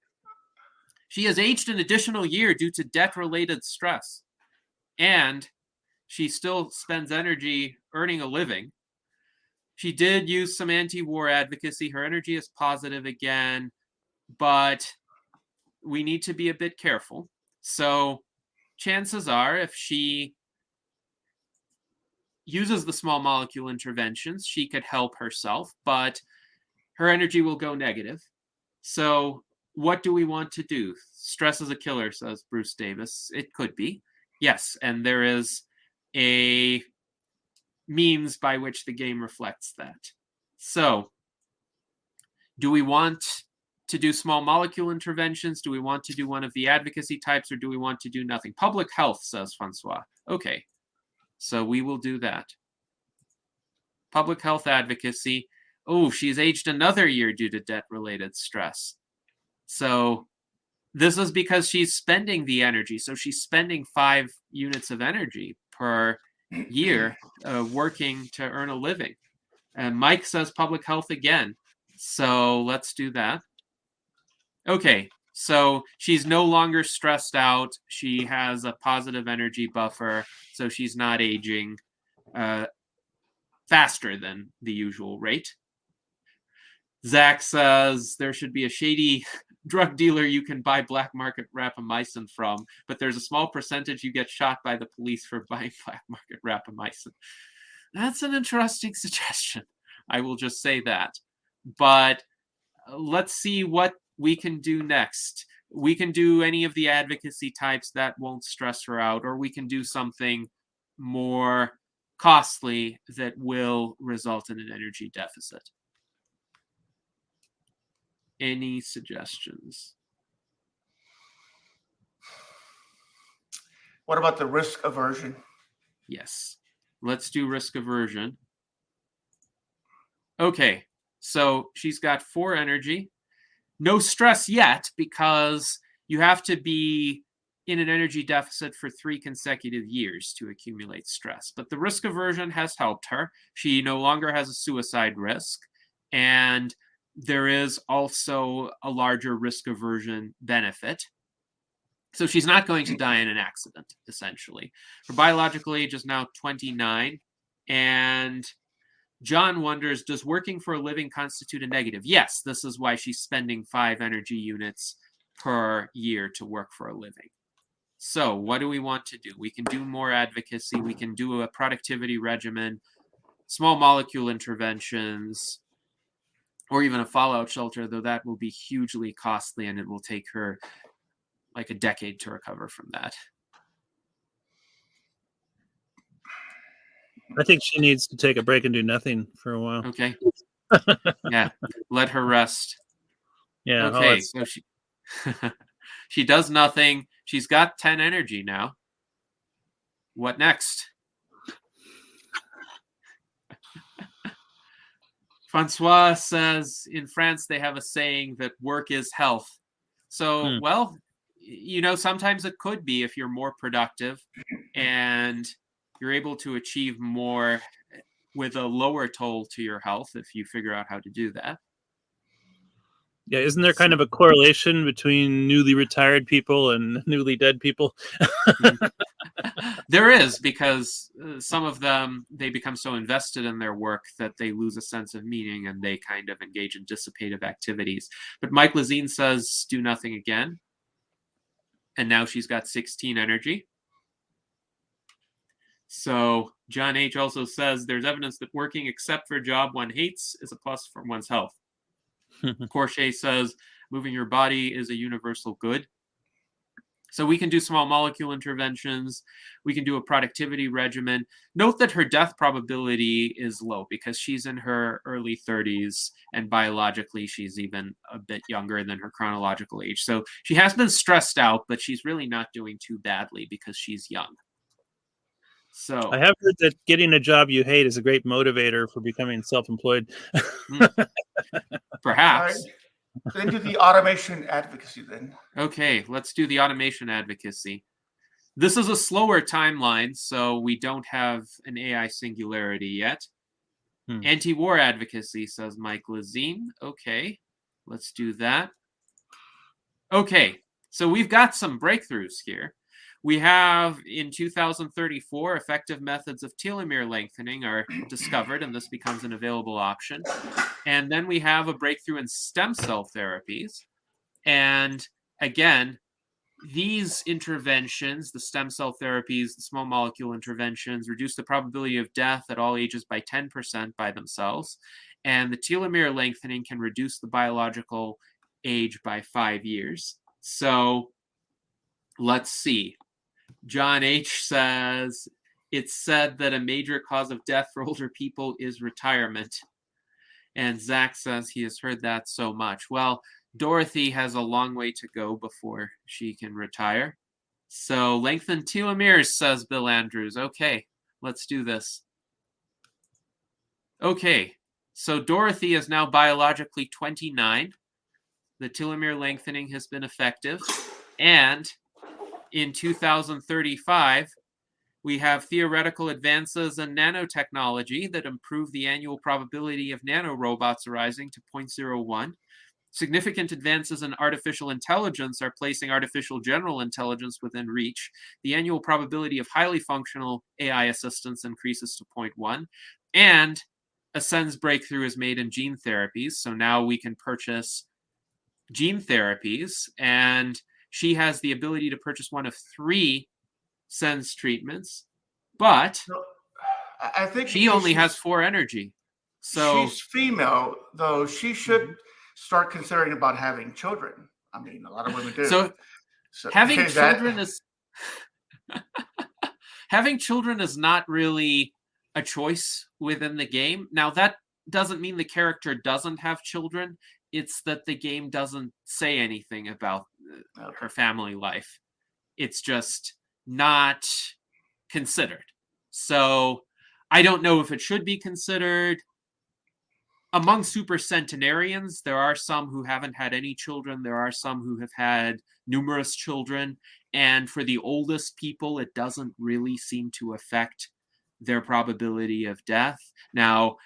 she has aged an additional year due to debt-related stress. And she still spends energy earning a living. She did use some anti-war advocacy. Her energy is positive again, but we need to be a bit careful. So chances are, if she uses the small molecule interventions, she could help herself, but her energy will go negative. So what do we want to do? Stress is a killer, says Bruce Davis. It could be. Yes, and there is a means by which the game reflects that. So do we want to do small molecule interventions? Do we want to do one of the advocacy types, or do we want to do nothing? Public health, says Francois. Okay, so we will do that. Public health advocacy. Oh, she's aged another year due to debt-related stress. So this is because she's spending the energy. So she's spending 5 units of energy per year working to earn a living. And Mike says public health again. So let's do that. Okay, so she's no longer stressed out. She has a positive energy buffer, so she's not aging faster than the usual rate. Zach says there should be a shady drug dealer you can buy black market rapamycin from, but there's a small percentage you get shot by the police for buying black market rapamycin. That's an interesting suggestion. I will just say that. But let's see what we can do next. We can do any of the advocacy types that won't stress her out, or we can do something more costly that will result in an energy deficit. Any suggestions? What about the risk aversion? Yes. Let's do risk aversion. Okay. So she's got 4 energy. No stress yet, because you have to be in an energy deficit for 3 consecutive years to accumulate stress. But the risk aversion has helped her. She no longer has a suicide risk. And there is also a larger risk aversion benefit. So she's not going to die in an accident, essentially. Her biological age is now 29. And John wonders, does working for a living constitute a negative? Yes, this is why she's spending 5 energy units per year to work for a living. So what do we want to do? We can do more advocacy. We can do a productivity regimen, small molecule interventions, or even a fallout shelter, though that will be hugely costly and it will take her like a decade to recover from that. I think she needs to take a break and do nothing for a while. Okay. Yeah. Let her rest. Yeah. Okay. So she does nothing. She's got 10 energy now. What next? Francois says in France they have a saying that work is health. So, well, you know, sometimes it could be if you're more productive and you're able to achieve more with a lower toll to your health if you figure out how to do that. Yeah, isn't there kind of a correlation between newly retired people and newly dead people? There is, because some of them, they become so invested in their work that they lose a sense of meaning and they kind of engage in dissipative activities. But Mike Lazine says do nothing again. And now she's got 16 energy. So John H. also says there's evidence that working except for a job one hates is a plus for one's health. Corchet says moving your body is a universal good. So we can do small molecule interventions. We can do a productivity regimen. Note that her death probability is low because she's in her early 30s and biologically she's even a bit younger than her chronological age. So she has been stressed out, but she's really not doing too badly because she's young. So I have heard that getting a job you hate is a great motivator for becoming self-employed. Perhaps. Then do the automation advocacy then. Okay, let's do the automation advocacy. This is a slower timeline, so we don't have an AI singularity yet. Anti-war advocacy, says Mike Lazine. Okay, let's do that. Okay, so we've got some breakthroughs here. We have, in 2034, effective methods of telomere lengthening are discovered, and this becomes an available option. And then we have a breakthrough in stem cell therapies. And again, these interventions, the stem cell therapies, the small molecule interventions, reduce the probability of death at all ages by 10% by themselves. And the telomere lengthening can reduce the biological age by 5 years. So let's see. John H. says, it's said that a major cause of death for older people is retirement. And Zach says he has heard that so much. Well, Dorothy has a long way to go before she can retire. So lengthen telomeres, says Bill Andrews. Okay, let's do this. Okay, so Dorothy is now biologically 29. The telomere lengthening has been effective. And in 2035, we have theoretical advances in nanotechnology that improve the annual probability of nanorobots arising to 0.01. Significant advances in artificial intelligence are placing artificial general intelligence within reach. The annual probability of highly functional AI assistance increases to 0.1. And Ascend's breakthrough is made in gene therapies. So now we can purchase gene therapies. And she has the ability to purchase one of 3 SENS treatments. But I think she only has 4 energy. So she's female, though. She should start considering about having children. I mean, a lot of women do. So having children is having children is not really a choice within the game. Now, that doesn't mean the character doesn't have children. It's that the game doesn't say anything about her family life. It's just not considered. So I don't know if it should be considered. Among super centenarians, there are some who haven't had any children. There are some who have had numerous children. And for the oldest people, it doesn't really seem to affect their probability of death. Now,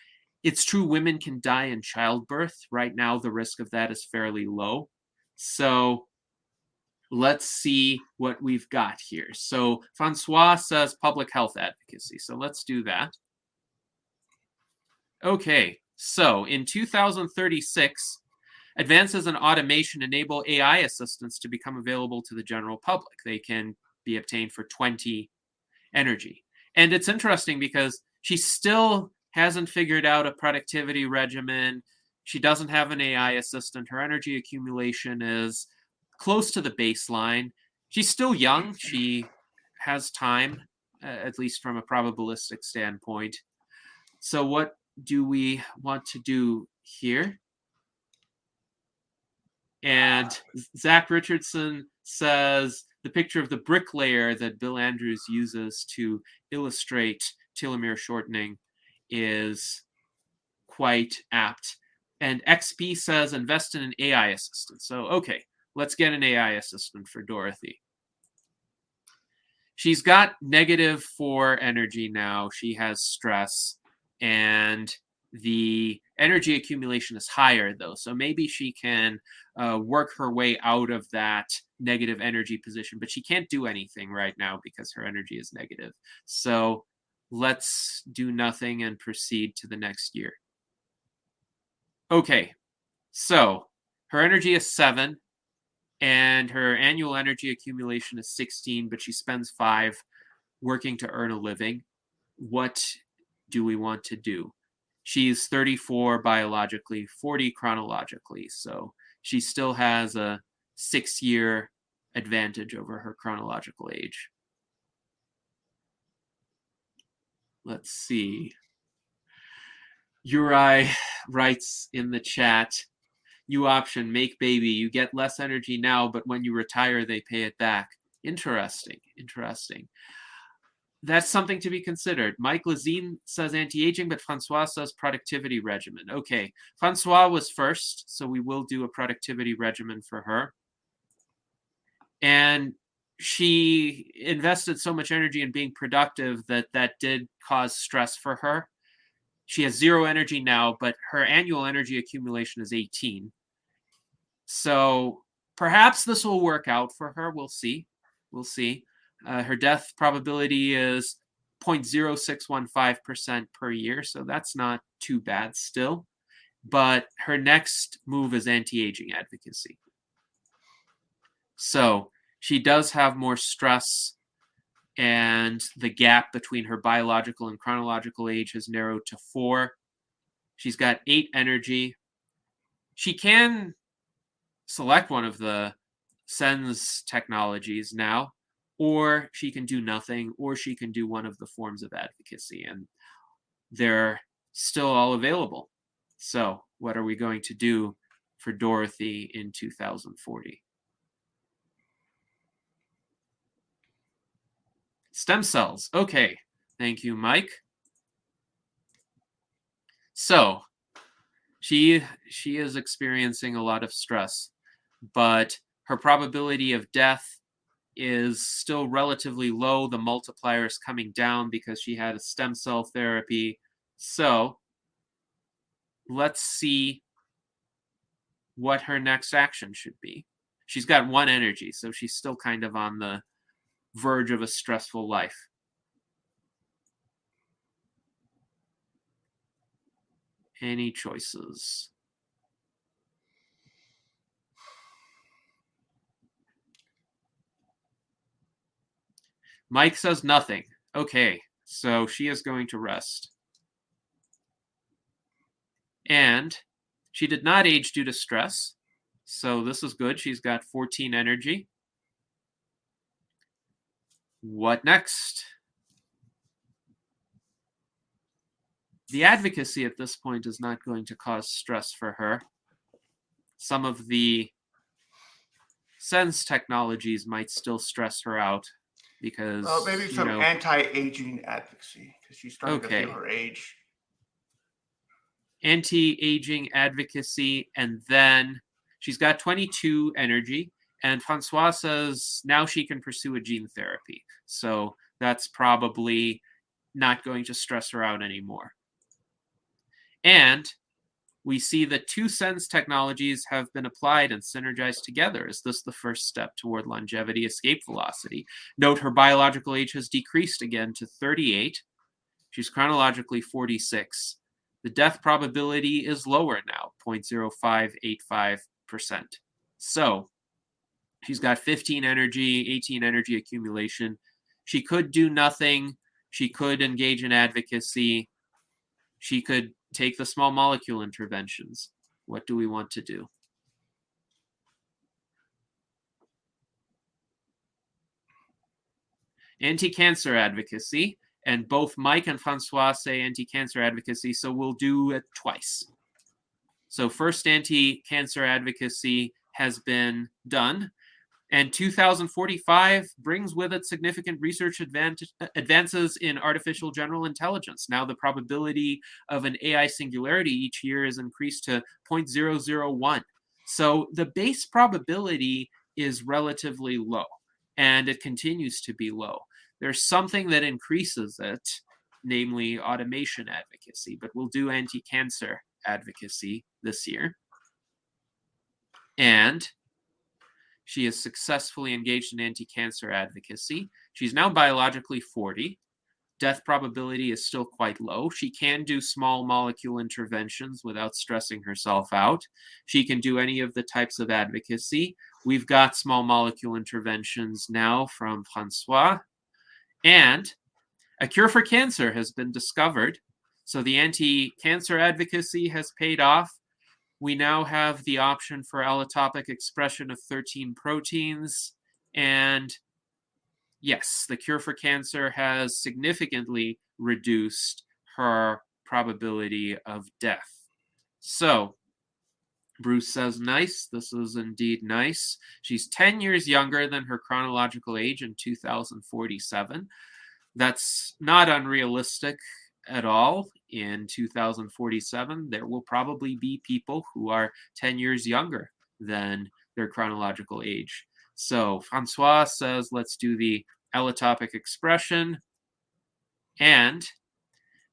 it's true women can die in childbirth. Right now, the risk of that is fairly low. So let's see what we've got here. So Francois says public health advocacy. So let's do that. Okay. So in 2036, advances in automation enable AI assistants to become available to the general public. They can be obtained for 20 energy. And it's interesting because she still hasn't figured out a productivity regimen. She doesn't have an AI assistant. Her energy accumulation is close to the baseline. She's still young. She has time, at least from a probabilistic standpoint. So what do we want to do here? And Zach Richardson says the picture of the bricklayer that Bill Andrews uses to illustrate telomere shortening is quite apt. And XP says invest in an AI assistant. So, okay, let's get an AI assistant for Dorothy. She's got -4 energy now. She has stress. And the energy accumulation is higher, though. So maybe she can work her way out of that negative energy position. But she can't do anything right now because her energy is negative. So let's do nothing and proceed to the next year. Okay, so her energy is 7. And her annual energy accumulation is 16. But she spends 5 working to earn a living. What do we want to do? She's 34 biologically, 40 chronologically. So she still has a 6-year advantage over her chronological age. Let's see. Uri writes in the chat, new option, make baby. You get less energy now, but when you retire, they pay it back. Interesting, interesting. that's something to be considered. Mike Lazine says anti-aging, but Francois says productivity regimen. Okay, Francois was first, so we will do a productivity regimen for her. And she invested so much energy in being productive that did cause stress for her. She has 0 energy now, but her annual energy accumulation is 18. So perhaps this will work out for her. We'll see. We'll see. Her death probability is 0.0615% per year, so that's not too bad still. But her next move is anti-aging advocacy. So she does have more stress, and the gap between her biological and chronological age has narrowed to 4. She's got 8 energy. She can select one of the SENS technologies now, or she can do nothing, or she can do one of the forms of advocacy, and they're still all available. So what are we going to do for Dorothy in 2040? Stem cells. Okay. Thank you, Mike. So she is experiencing a lot of stress, but her probability of death is still relatively low. The multiplier is coming down because she had a stem cell therapy. So let's see what her next action should be. She's got 1 energy, so she's still kind of on the verge of a stressful life. Any choices? Mike says nothing. Okay, so she is going to rest. And she did not age due to stress, so this is good. She's got 14 energy. What next? The advocacy at this point is not going to cause stress for her. Some of the SENS technologies might still stress her out because maybe some anti-aging advocacy because she's starting to feel her age. Anti-aging advocacy, and then she's got 22 energy, and Francois says now she can pursue a gene therapy. So that's probably not going to stress her out anymore. And we see that 2 SENS technologies have been applied and synergized together. Is this the first step toward longevity escape velocity? Note her biological age has decreased again to 38. She's chronologically 46. The death probability is lower now, 0.0585%. So she's got 15 energy, 18 energy accumulation. She could do nothing. She could engage in advocacy. She could take the small molecule interventions. What do we want to do? Anti-cancer advocacy. And both Mike and Francois say anti-cancer advocacy, so we'll do it twice. So first anti-cancer advocacy has been done, and 2045 brings with it significant research advances in artificial general intelligence. Now the probability of an AI singularity each year is increased to 0.001. So the base probability is relatively low, and it continues to be low. There's something that increases it, namely automation advocacy, but we'll do anti-cancer advocacy this year. And she is successfully engaged in anti-cancer advocacy. She's now biologically 40. Death probability is still quite low. She can do small molecule interventions without stressing herself out. She can do any of the types of advocacy. We've got small molecule interventions now from Francois. And a cure for cancer has been discovered. So the anti-cancer advocacy has paid off. We now have the option for allotopic expression of 13 proteins. And yes, the cure for cancer has significantly reduced her probability of death. So Bruce says, nice. This is indeed nice. She's 10 years younger than her chronological age in 2047. That's not unrealistic at all. In 2047, there will probably be people who are 10 years younger than their chronological age. So Francois says, let's do the allotopic expression. And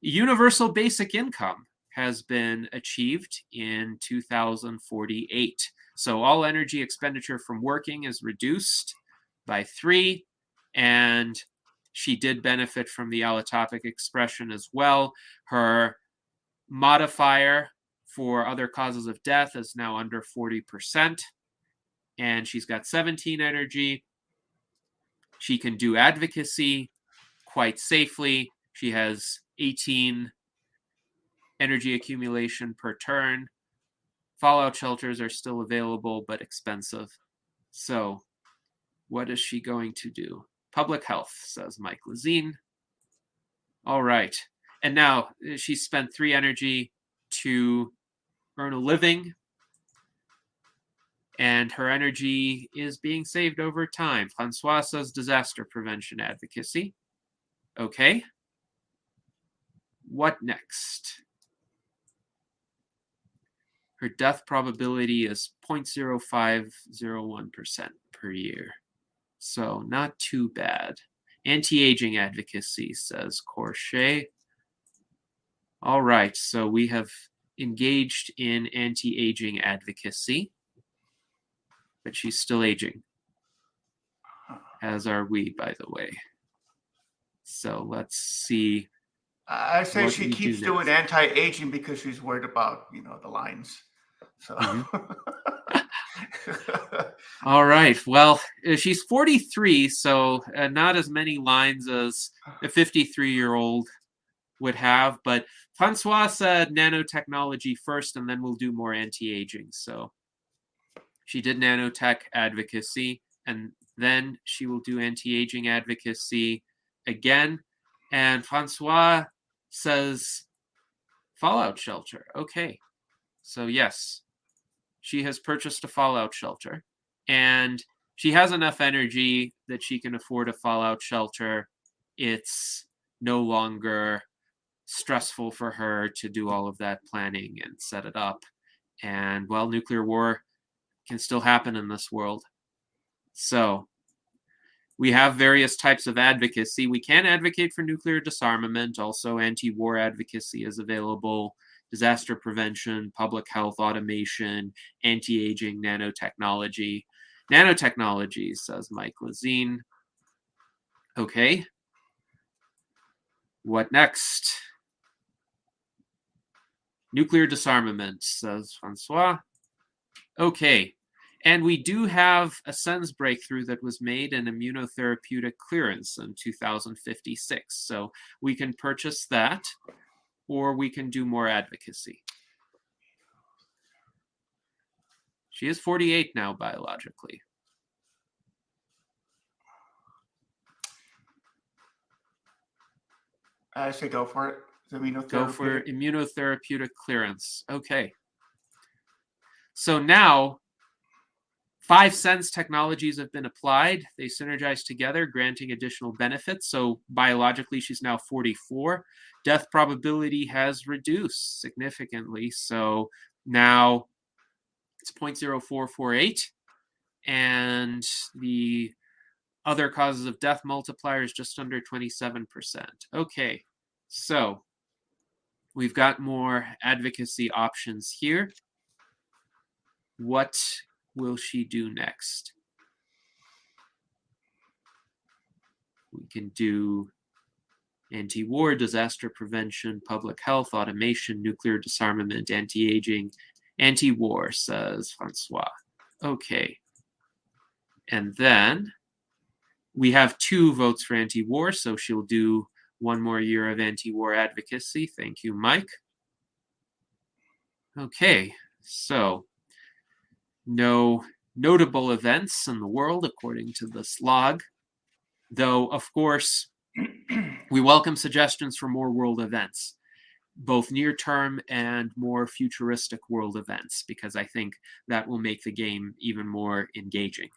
universal basic income has been achieved in 2048. So all energy expenditure from working is reduced by 3, and she did benefit from the allotopic expression as well. Her modifier for other causes of death is now under 40%, and she's got 17 energy. She can do advocacy quite safely. She has 18 energy accumulation per turn. Fallout shelters are still available, but expensive. So what is she going to do? Public health, says Mike Lazine. All right. And now she spent 3 energy to earn a living, and her energy is being saved over time. Francois says disaster prevention advocacy. Okay. What next? Her death probability is 0.0501% per year. So not too bad. Anti-aging advocacy, says Corchet. All right, so we have engaged in anti-aging advocacy, but she's still aging, as are we, by the way. So let's see. I say she keeps doing anti-aging because she's worried about, the lines. So. All right. Well, she's 43, so not as many lines as a 53-year-old would have. But Francois said nanotechnology first, and then we'll do more anti-aging. So she did nanotech advocacy, and then she will do anti-aging advocacy again. And Francois says fallout shelter. Okay. So yes, she has purchased a fallout shelter, and she has enough energy that she can afford a fallout shelter. It's no longer stressful for her to do all of that planning and set it up. And, well, nuclear war can still happen in this world. So we have various types of advocacy. We can advocate for nuclear disarmament. Also, anti-war advocacy is available. Disaster prevention, public health, automation, anti-aging, nanotechnology. Nanotechnology, says Mike Lazine. Okay. What next? Nuclear disarmament, says Francois. Okay. And we do have a SENS breakthrough that was made in immunotherapeutic clearance in 2056. So we can purchase that, or we can do more advocacy. She is 48 now, biologically. I say go for it. Go for immunotherapeutic clearance. Okay. So now 5 SENS technologies have been applied. They synergize together, granting additional benefits. So biologically, she's now 44. Death probability has reduced significantly. So now it's 0.0448. And the other causes of death multiplier is just under 27%. Okay, so we've got more advocacy options here. What will she do next? We can do anti-war, disaster prevention, public health, automation, nuclear disarmament, anti-aging, anti-war, says Francois. Okay. And then we have 2 votes for anti-war, so she'll do 1 more year of anti-war advocacy. Thank you, Mike. Okay, so no notable events in the world according to this log, though, of course, we welcome suggestions for more world events, both near-term and more futuristic world events, because I think that will make the game even more engaging.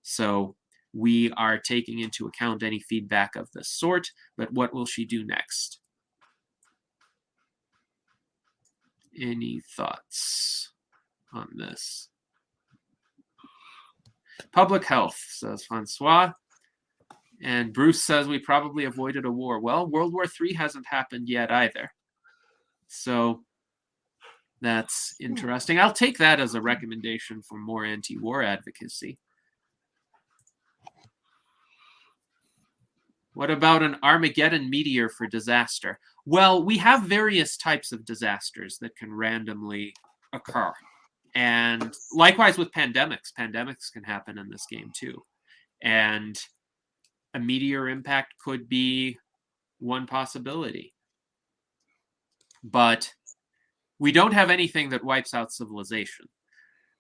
So we are taking into account any feedback of this sort, but what will she do next? Any thoughts on this? Public health, says Francois. And Bruce says we probably avoided a war. Well, World War III hasn't happened yet either. So that's interesting. I'll take that as a recommendation for more anti-war advocacy. What about an Armageddon meteor for disaster? Well, we have various types of disasters that can randomly occur. And likewise with pandemics. Pandemics can happen in this game too. And a meteor impact could be one possibility. But we don't have anything that wipes out civilization.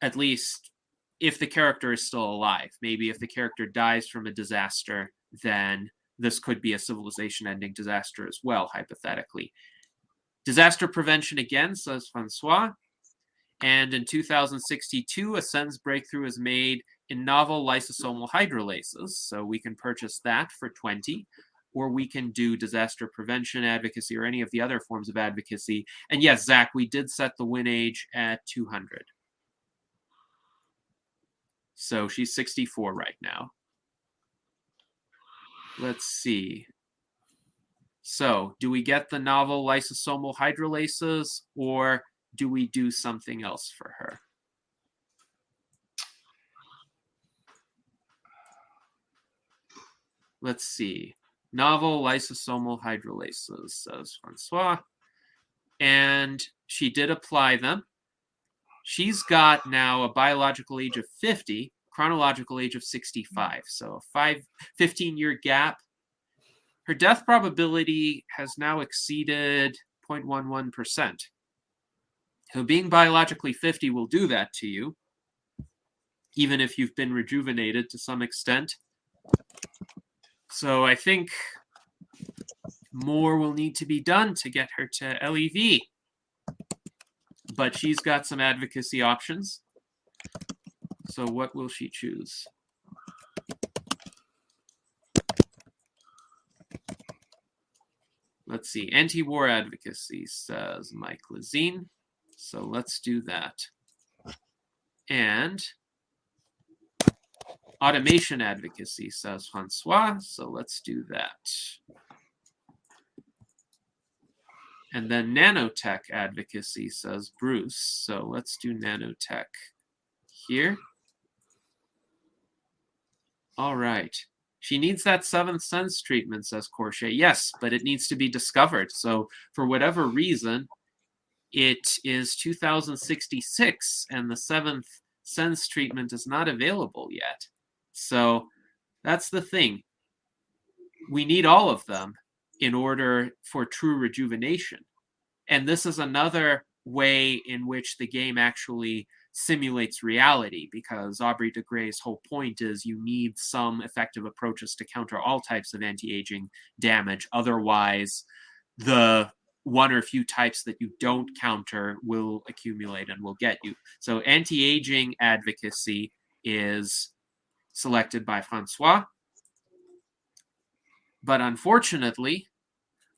At least if the character is still alive. Maybe if the character dies from a disaster, then this could be a civilization-ending disaster as well, hypothetically. Disaster prevention again, says Francois. And in 2062, a SENS breakthrough is made in novel lysosomal hydrolases. So we can purchase that for 20, or we can do disaster prevention advocacy or any of the other forms of advocacy. And yes, Zach, we did set the win age at 200. So she's 64 right now. Let's see. So do we get the novel lysosomal hydrolases, or do we do something else for her? Let's see. Novel lysosomal hydrolases, says Francois. And she did apply them. She's got now a biological age of 50, chronological age of 65. So a 15-year gap. Her death probability has now exceeded 0.11%. So being biologically 50 will do that to you, even if you've been rejuvenated to some extent. So I think more will need to be done to get her to LEV. But she's got some advocacy options. So what will she choose? Let's see. Anti-war advocacy, says Mike Lazine. So let's do that. And automation advocacy, says Francois. So let's do that. And then nanotech advocacy, says Bruce. So let's do nanotech here. All right. She needs that 7th sense treatment, says Corchet. Yes, but it needs to be discovered. So for whatever reason, it is 2066 and the 7th sense treatment is not available yet. So that's the thing. We need all of them in order for true rejuvenation. And this is another way in which the game actually simulates reality, because Aubrey de Grey's whole point is you need some effective approaches to counter all types of anti-aging damage. Otherwise, the one or few types that you don't counter will accumulate and will get you. So anti-aging advocacy is selected by Francois. But unfortunately,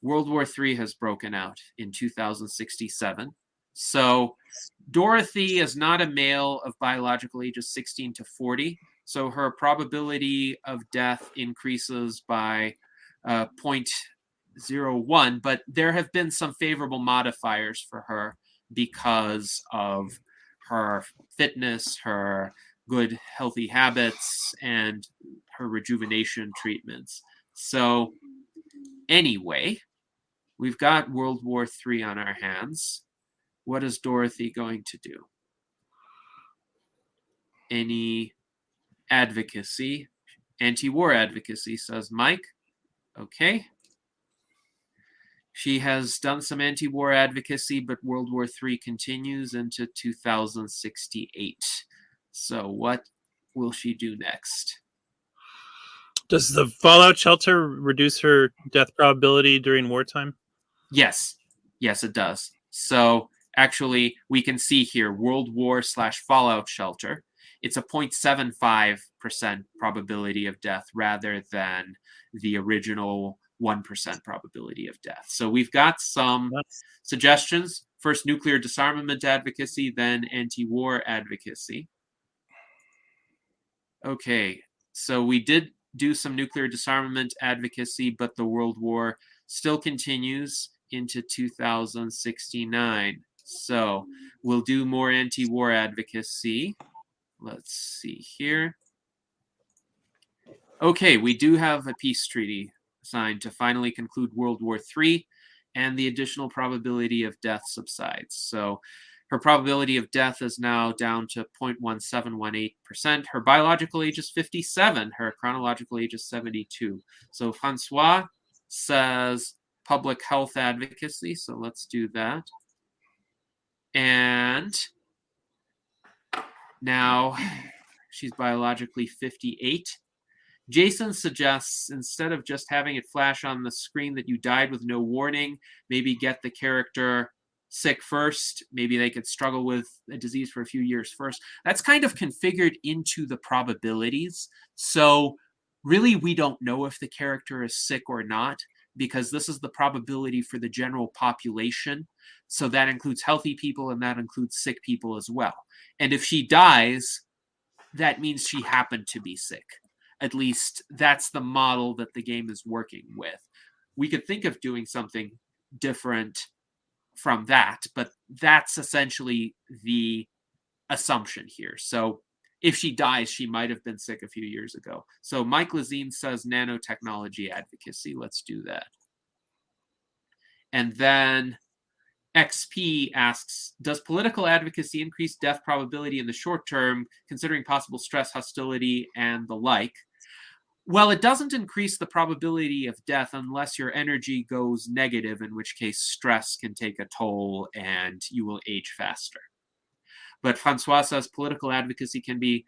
World War III has broken out in 2067. So Dorothy is not a male of biological ages 16 to 40. So her probability of death increases by 0.01. But there have been some favorable modifiers for her because of her fitness, her good healthy habits, and her rejuvenation treatments. So anyway, we've got World War III on our hands. What is Dorothy going to do? Any advocacy? Anti-war advocacy, says Mike. Okay. She has done some anti-war advocacy, but World War III continues into 2068. So what will she do next? Does the Fallout shelter reduce her death probability during wartime? Yes. Yes, it does. So actually, we can see here World War /Fallout shelter. it's a 0.75% probability of death rather than the original 1% probability of death. So we've got some suggestions. First, nuclear disarmament advocacy, then anti-war advocacy. Okay, so we did do some nuclear disarmament advocacy, but the World War still continues into 2069. So we'll do more anti-war advocacy. Let's see here. Okay, we do have a peace treaty signed to finally conclude World War III, and the additional probability of death subsides. So her probability of death is now down to 0.1718%. Her biological age is 57. Her chronological age is 72. So Francois says public health advocacy. So let's do that. And now she's biologically 58. Jason suggests, instead of just having it flash on the screen that you died with no warning, maybe get the character sick first. Maybe they could struggle with a disease for a few years first. That's kind of configured into the probabilities. So really, we don't know if the character is sick or not, because this is the probability for the general population. So that includes healthy people and that includes sick people as well. And if she dies, that means she happened to be sick. At least that's the model that the game is working with. We could think of doing something different from that, but that's essentially the assumption here. So if she dies, she might have been sick a few years ago. So Mike Lazine says nanotechnology advocacy. Let's do that. And then XP asks, does political advocacy increase death probability in the short term, considering possible stress, hostility, and the like? Well, it doesn't increase the probability of death unless your energy goes negative, in which case stress can take a toll and you will age faster. But Francois says political advocacy can be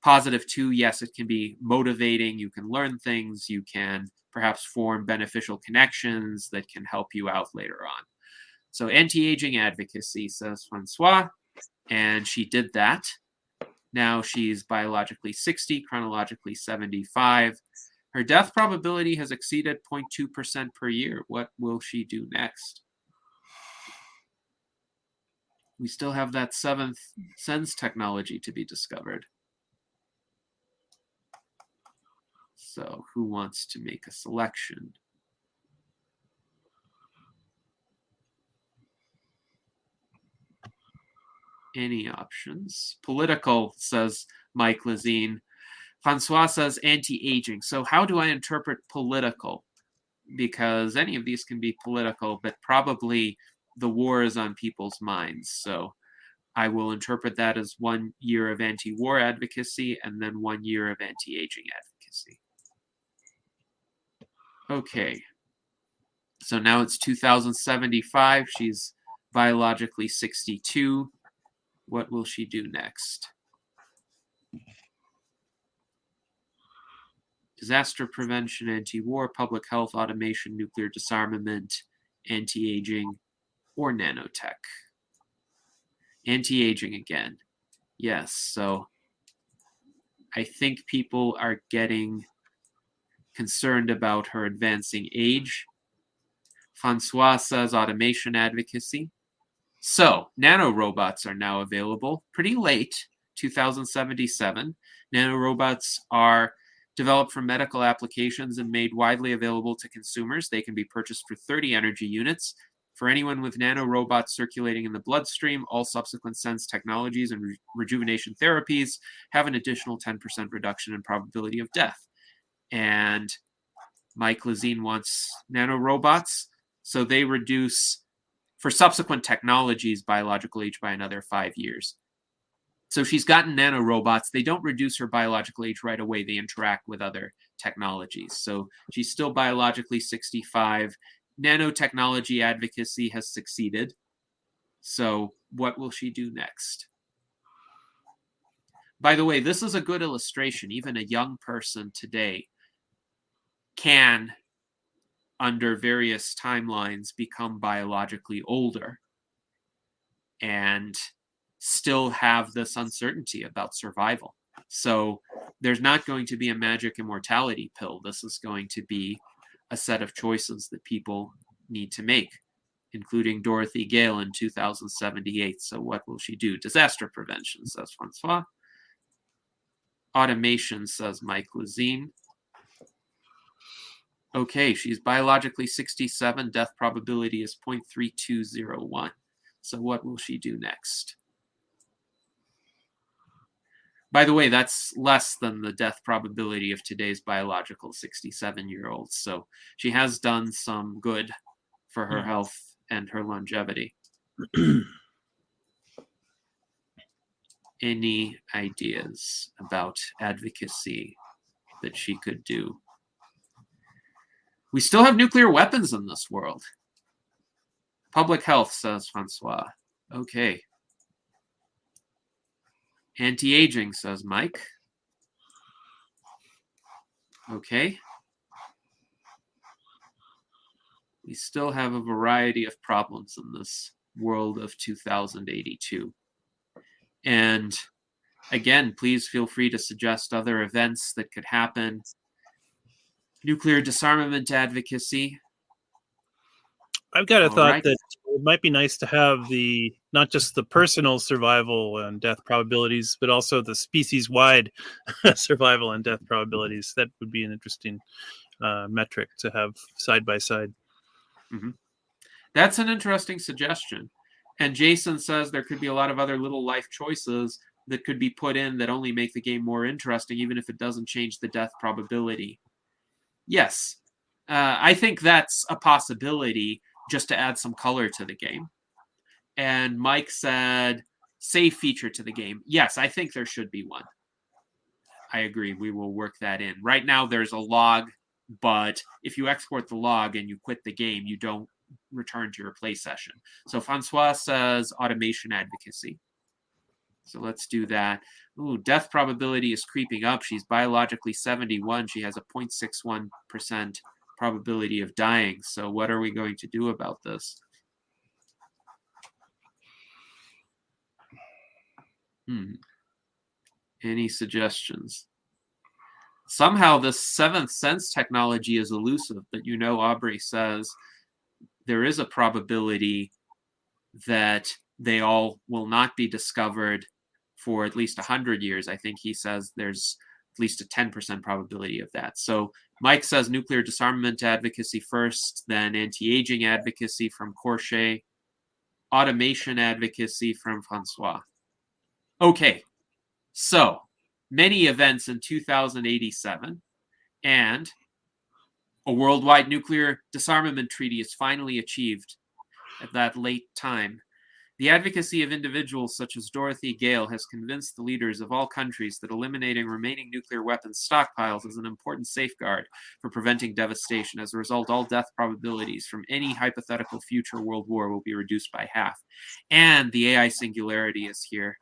positive too. Yes, it can be motivating. You can learn things. You can perhaps form beneficial connections that can help you out later on. So anti-aging advocacy, says Francois, and she did that. Now she's biologically 60, chronologically 75. Her death probability has exceeded 0.2% per year. What will she do next? We still have that seventh sense technology to be discovered. So who wants to make a selection? Any options? Political, says Mike Lazine. Francois says anti-aging. So how do I interpret political? Because any of these can be political, but probably the war is on people's minds. So I will interpret that as 1 year of anti-war advocacy and then 1 year of anti-aging advocacy. Okay. So now it's 2075. She's biologically 62. What will she do next? Disaster prevention, anti-war, public health, automation, nuclear disarmament, anti-aging, or nanotech. Anti-aging again. Yes, so I think people are getting concerned about her advancing age. Francois says automation advocacy. So, nanorobots are now available pretty late, 2077. Nanorobots are developed for medical applications and made widely available to consumers. They can be purchased for 30 energy units. For anyone with nanorobots circulating in the bloodstream, all subsequent sense technologies and rejuvenation therapies have an additional 10% reduction in probability of death. And Mike Lazine wants nanorobots, so they reduce, for subsequent technologies, biological age by another 5 years. So she's gotten nanorobots. They don't reduce her biological age right away. They interact with other technologies. So she's still biologically 65. Nanotechnology advocacy has succeeded. So what will she do next? By the way, this is a good illustration. Even a young person today can, under various timelines, become biologically older and still have this uncertainty about survival. So there's not going to be a magic immortality pill. This is going to be a set of choices that people need to make, including Dorothy Gale in 2078. So what will she do? Disaster prevention, says Francois. Automation, says Mike Lazine. Okay, she's biologically 67. Death probability is 0.3201. So what will she do next? By the way, that's less than the death probability of today's biological 67-year-olds. So she has done some good for her health and her longevity. Any ideas about advocacy that she could do? We still have nuclear weapons in this world. Public health, says Francois. Okay. Anti-aging, says Mike. Okay. We still have a variety of problems in this world of 2082. And again, please feel free to suggest other events that could happen. Nuclear disarmament advocacy. I've got a thought that it might be nice to have not just the personal survival and death probabilities, but also the species-wide survival and death probabilities. That would be an interesting metric to have side by side. Mm-hmm. That's an interesting suggestion. And Jason says there could be a lot of other little life choices that could be put in that only make the game more interesting, even if it doesn't change the death probability. Yes, I think that's a possibility, just to add some color to the game. And Mike said, save feature to the game. Yes, I think there should be one. I agree. We will work that in. Right now, there's a log, but if you export the log and you quit the game, you don't return to your play session. So Francois says automation advocacy. So let's do that. Ooh, death probability is creeping up. She's biologically 71. She has a 0.61% probability of dying. So what are we going to do about this? Any suggestions? Somehow this seventh sense technology is elusive, but you know, Aubrey says there is a probability that they all will not be discovered for at least 100 years. I think he says there's at least a 10% probability of that. So Mike says nuclear disarmament advocacy first, then anti-aging advocacy from Corchet, automation advocacy from Francois. Okay, so many events in 2087, and a worldwide nuclear disarmament treaty is finally achieved at that late time. The advocacy of individuals such as Dorothy Gale has convinced the leaders of all countries that eliminating remaining nuclear weapons stockpiles is an important safeguard for preventing devastation. As a result, all death probabilities from any hypothetical future world war will be reduced by half. And the AI singularity is here.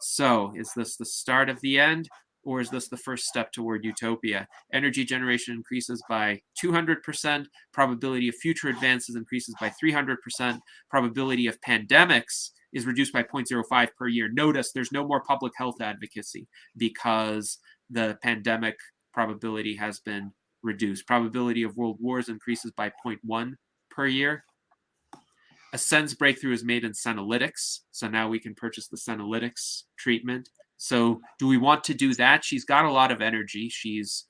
So, is this the start of the end, or is this the first step toward utopia? Energy generation increases by 200%. Probability of future advances increases by 300%. Probability of pandemics is reduced by 0.05 per year. Notice there's no more public health advocacy because the pandemic probability has been reduced. Probability of world wars increases by 0.1 per year. A SENS breakthrough is made in senolytics. So now we can purchase the senolytics treatment. So do we want to do that? She's got a lot of energy. She's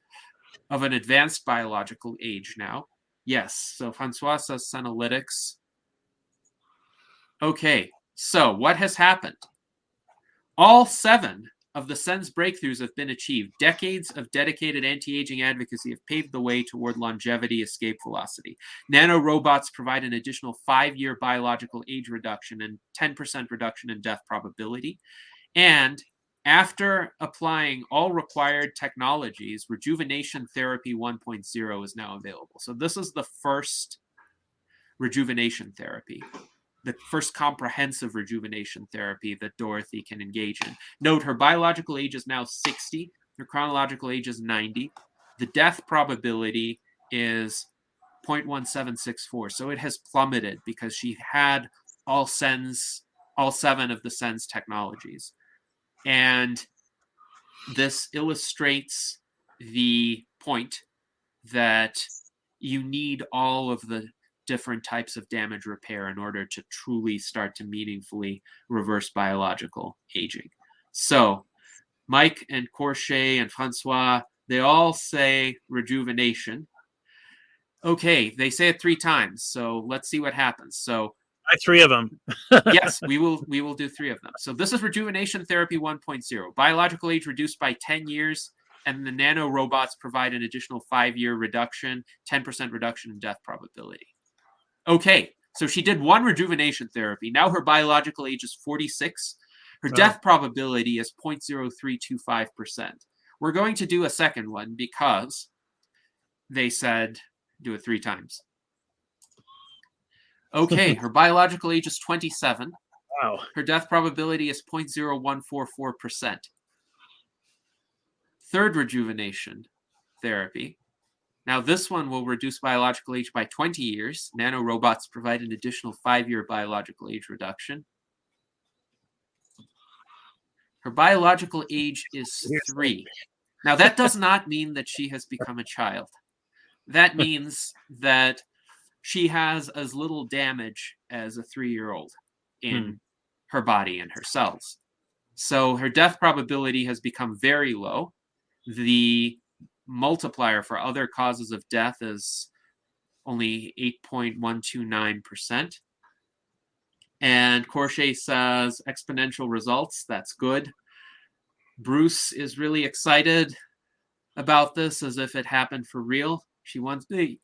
of an advanced biological age now. Yes. So Francois says senolytics. Okay. So what has happened? All 7 of the SENS breakthroughs have been achieved. Decades of dedicated anti-aging advocacy have paved the way toward longevity escape velocity. Nanorobots provide an additional 5-year biological age reduction and 10% reduction in death probability. And after applying all required technologies, rejuvenation therapy 1.0 is now available. So this is the first rejuvenation therapy, the first comprehensive rejuvenation therapy that Dorothy can engage in. Note, her biological age is now 60. Her chronological age is 90. The death probability is 0.1764. So it has plummeted because she had all 7 of the SENS technologies. And this illustrates the point that you need all of the different types of damage repair in order to truly start to meaningfully reverse biological aging. So Mike and Corchet and Francois, they all say rejuvenation. Okay, they say it 3 times, so let's see what happens. So 3 of them. Yes, we will do 3 of them. So this is rejuvenation therapy 1.0. Biological age reduced by 10 years, and the nano robots provide an additional 5-year reduction, 10% reduction in death probability. Okay, so she did 1 rejuvenation therapy. Now her biological age is 46. Her death probability is 0.0325%. We're going to do a second one because they said do it 3 times. Okay, her biological age is 27. Wow. Her death probability is 0.0144%. Third rejuvenation therapy. Now this one will reduce biological age by 20 years. Nanorobots provide an additional 5-year biological age reduction. Her biological age is 3. Now that does not mean that she has become a child. That means that she has as little damage as a 3-year-old in her body and her cells. So her death probability has become very low. The multiplier for other causes of death is only 8.129%. And Corchet says exponential results. That's good. Bruce is really excited about this as if it happened for real. She wants to...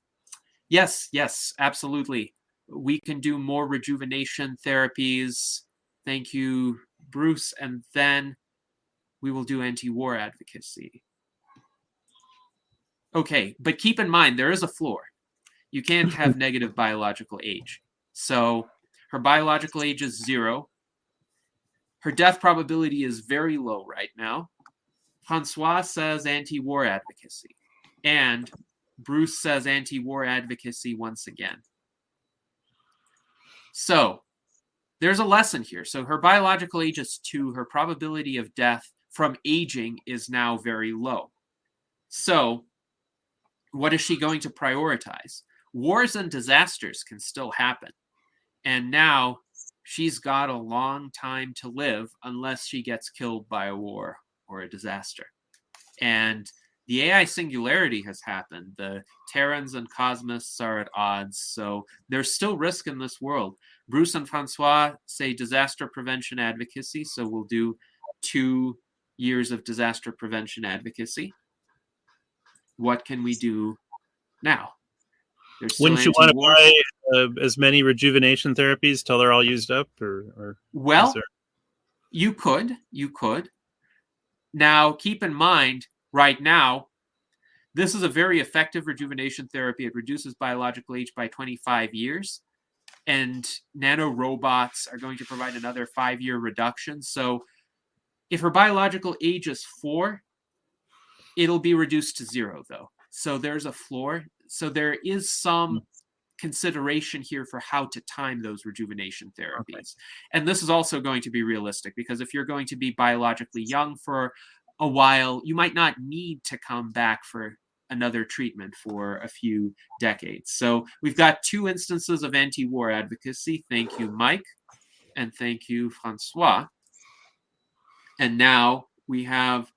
Yes, absolutely. We can do more rejuvenation therapies. Thank you, Bruce. And then we will do anti-war advocacy. Okay, but keep in mind, there is a floor. You can't have negative biological age. So her biological age is 0. Her death probability is very low right now. Francois says anti-war advocacy. And Bruce says anti-war advocacy once again. So there's a lesson here. So her biological age is 2. Her probability of death from aging is now very low. So what is she going to prioritize? Wars and disasters can still happen. And now she's got a long time to live unless she gets killed by a war or a disaster. And the AI singularity has happened. The Terrans and Cosmists are at odds, so there's still risk in this world. Bruce and Francois say disaster prevention advocacy, so we'll do 2 years of disaster prevention advocacy. What can we do now? Wouldn't you want to buy as many rejuvenation therapies till they're all used up? Or well, you could. Now, keep in mind, right now, this is a very effective rejuvenation therapy. It reduces biological age by 25 years. And nanorobots are going to provide another 5-year reduction. So if her biological age is 4, it'll be reduced to 0, though. So there's a floor. So there is some consideration here for how to time those rejuvenation therapies. Okay. And this is also going to be realistic, because if you're going to be biologically young for a while, you might not need to come back for another treatment for a few decades. So we've got 2 instances of anti-war advocacy. Thank you, Mike. And thank you, Francois. And now we have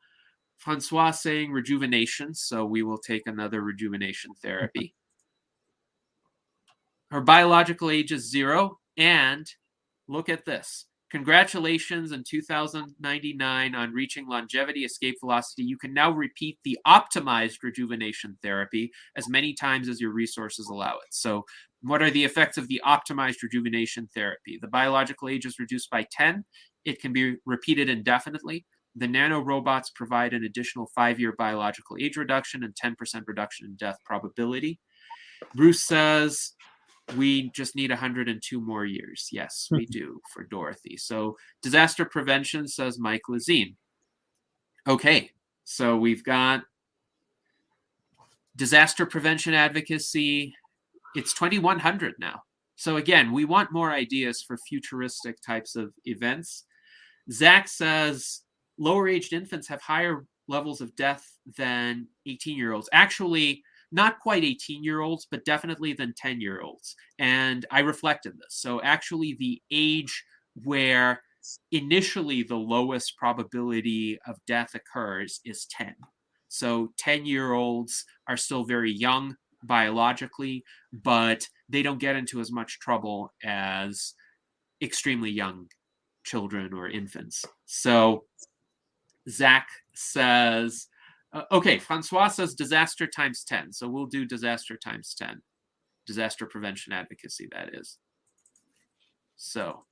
Francois saying rejuvenation, so we will take another rejuvenation therapy. Her biological age is 0, and look at this. Congratulations in 2099 on reaching longevity escape velocity. You can now repeat the optimized rejuvenation therapy as many times as your resources allow it. So what are the effects of the optimized rejuvenation therapy? The biological age is reduced by 10. It can be repeated indefinitely. The nanorobots provide an additional 5-year biological age reduction and 10% reduction in death probability. Bruce says we just need 102 more years. Yes, we do for Dorothy. So disaster prevention, says Mike Lazine. Okay, so we've got disaster prevention advocacy. It's 2100 now. So again, we want more ideas for futuristic types of events. Zach says lower aged infants have higher levels of death than 18-year-olds. Actually, not quite 18-year-olds, but definitely than 10-year-olds. And I reflected this. So actually the age where initially the lowest probability of death occurs is 10. So 10-year-olds are still very young biologically, but they don't get into as much trouble as extremely young children or infants. So Zach says, okay, Francois says disaster times 10. So we'll do disaster times 10. Disaster prevention advocacy, that is. So,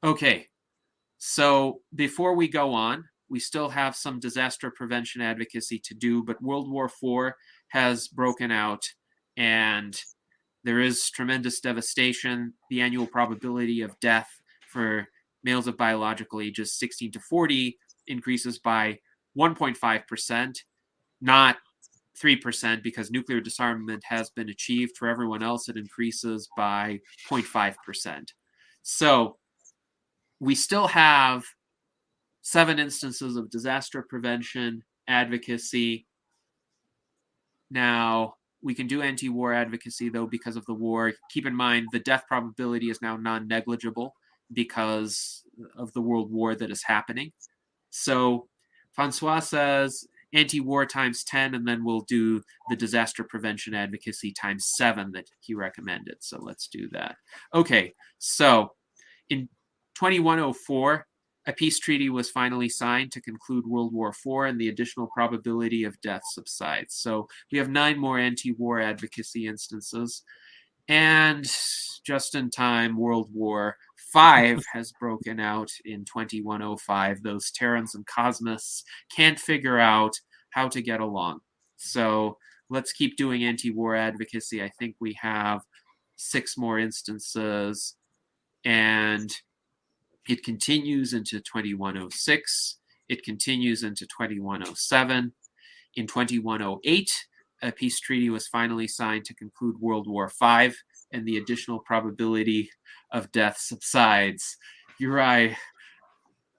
okay. So before we go on, we still have some disaster prevention advocacy to do, but World War IV has broken out and there is tremendous devastation. The annual probability of death for males of biological ages 16 to 40 increases by 1.5%, not 3%, because nuclear disarmament has been achieved. For everyone else, it increases by 0.5%. So we still have 7 instances of disaster prevention advocacy. Now, we can do anti-war advocacy, though, because of the war. Keep in mind, the death probability is now non-negligible because of the world war that is happening. So Francois says anti-war times 10, and then we'll do the disaster prevention advocacy times 7 that he recommended. So let's do that. Okay, so in 2104, a peace treaty was finally signed to conclude World War IV, and the additional probability of death subsides. So we have 9 more anti-war advocacy instances. And just in time, World War V has broken out in 2105. Those Terrans and Cosmists can't figure out how to get along. So let's keep doing anti-war advocacy. I think we have 6 more instances. And it continues into 2106. It continues into 2107. In 2108, a peace treaty was finally signed to conclude World War V, and the additional probability of death subsides. Uri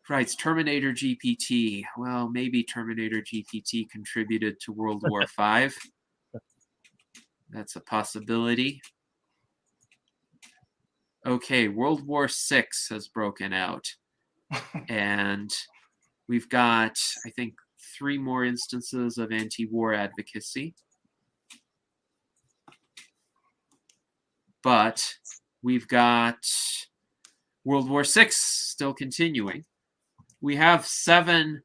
writes, Terminator GPT. Well, maybe Terminator GPT contributed to World War V. That's a possibility. Okay, World War VI has broken out. And we've got, I think, 3 more instances of anti-war advocacy. But we've got World War VI still continuing. We have 7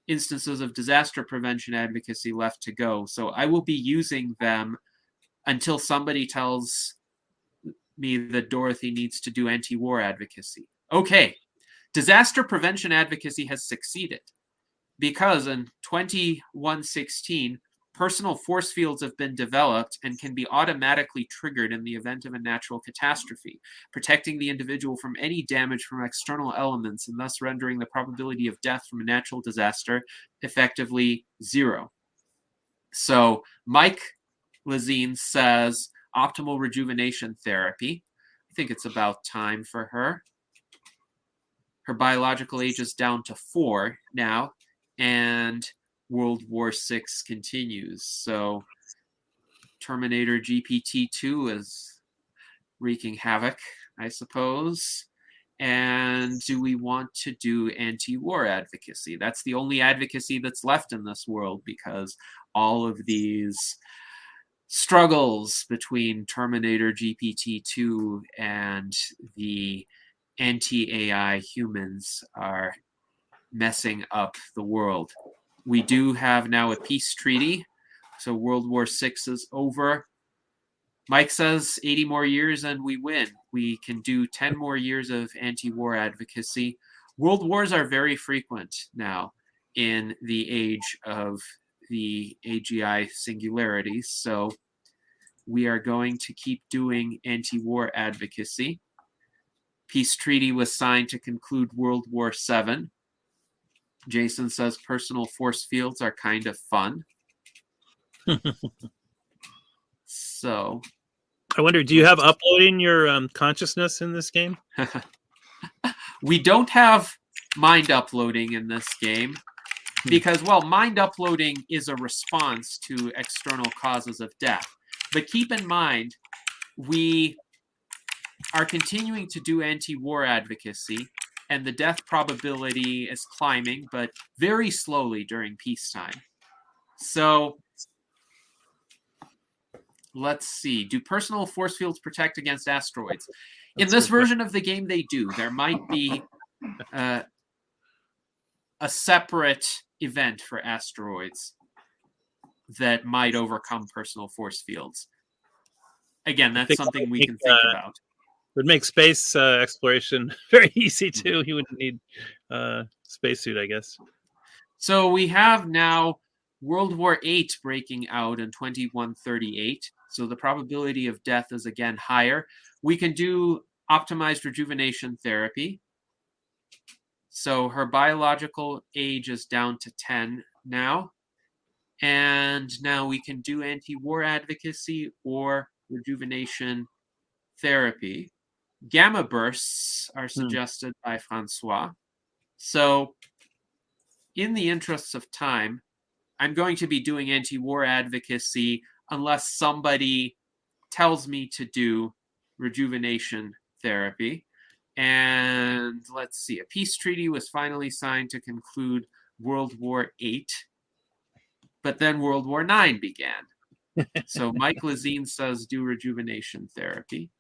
instances of disaster prevention advocacy left to go. So I will be using them until somebody tells me that Dorothy needs to do anti-war advocacy. Okay, disaster prevention advocacy has succeeded because in 2116, personal force fields have been developed and can be automatically triggered in the event of a natural catastrophe, protecting the individual from any damage from external elements and thus rendering the probability of death from a natural disaster effectively 0. So Mike Lazine says optimal rejuvenation therapy. I think it's about time for her. Her biological age is down to 4 now, and World War VI continues. So Terminator GPT-2 is wreaking havoc, I suppose. And do we want to do anti-war advocacy? That's the only advocacy that's left in this world, because all of these struggles between Terminator GPT-2 and the anti-AI humans are messing up the world. We do have now a peace treaty, so World War VI is over. Mike says 80 more years and we win. We can do 10 more years of anti-war advocacy. World wars are very frequent now in the age of the AGI singularities, so we are going to keep doing anti-war advocacy. Peace treaty was signed to conclude World War VII. Jason says personal force fields are kind of fun. So I wonder, do you have uploading your consciousness in this game? We don't have mind uploading in this game. Because, well, mind uploading is a response to external causes of death. But keep in mind, we are continuing to do anti-war advocacy, and the death probability is climbing, but very slowly during peacetime. So let's see. Do personal force fields protect against asteroids? In this version of the game, they do. There might be a separate event for asteroids that might overcome personal force fields. Again, that's something we can think about. It would make space exploration very easy too. You wouldn't need spacesuit, I guess. So we have now World War VIII breaking out in 2138. So the probability of death is again higher. We can do optimized rejuvenation therapy. So her biological age is down to 10 now. And now we can do anti-war advocacy or rejuvenation therapy. Gamma bursts are suggested by Francois. So in the interests of time, I'm going to be doing anti-war advocacy unless somebody tells me to do rejuvenation therapy. And let's see, a peace treaty was finally signed to conclude World War VIII, but then World War IX began. So Mike Lazine says do rejuvenation therapy.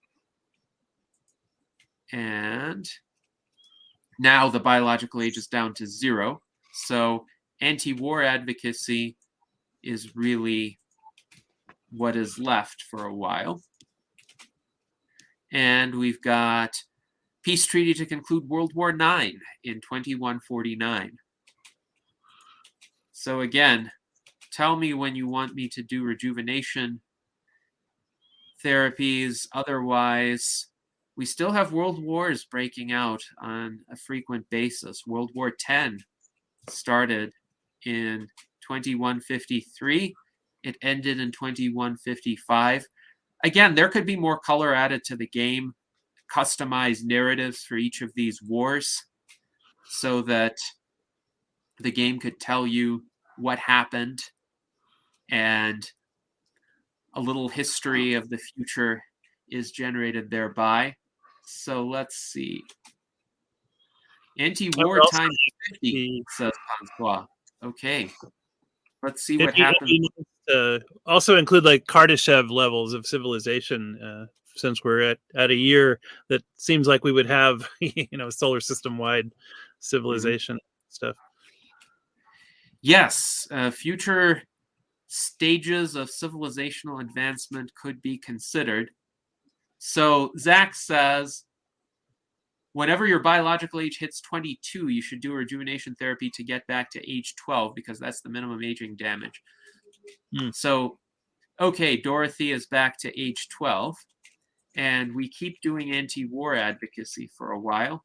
And now the biological age is down to 0. So anti-war advocacy is really what is left for a while. And we've got peace treaty to conclude World War IX in 2149. So again, tell me when you want me to do rejuvenation therapies. Otherwise, we still have world wars breaking out on a frequent basis. World War X started in 2153. It ended in 2155. Again, there could be more color added to the game, customized narratives for each of these wars so that the game could tell you what happened and a little history of the future is generated thereby. So let's see. Anti-war time 50, says Francois. Okay. Let's see what happens. Also include like Kardashev levels of civilization, since we're at a year that seems like we would have, solar system wide civilization stuff. Yes, future stages of civilizational advancement could be considered. So Zach says, whenever your biological age hits 22, you should do a rejuvenation therapy to get back to age 12 because that's the minimum aging damage. So, okay, Dorothy is back to age 12, and we keep doing anti-war advocacy for a while.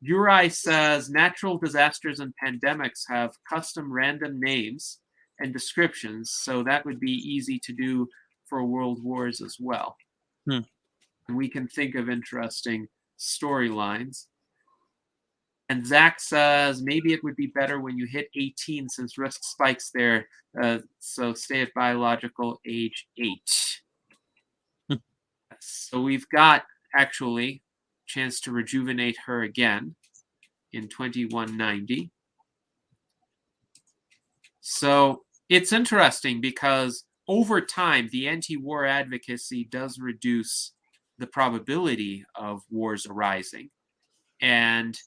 Uri says, natural disasters and pandemics have custom random names and descriptions, so that would be easy to do for world wars as well. And we can think of interesting storylines. And Zach says, maybe it would be better when you hit 18 since risk spikes there, so stay at biological age 8. So we've got, actually, chance to rejuvenate her again in 2190. So it's interesting because over time, the anti-war advocacy does reduce the probability of wars arising. And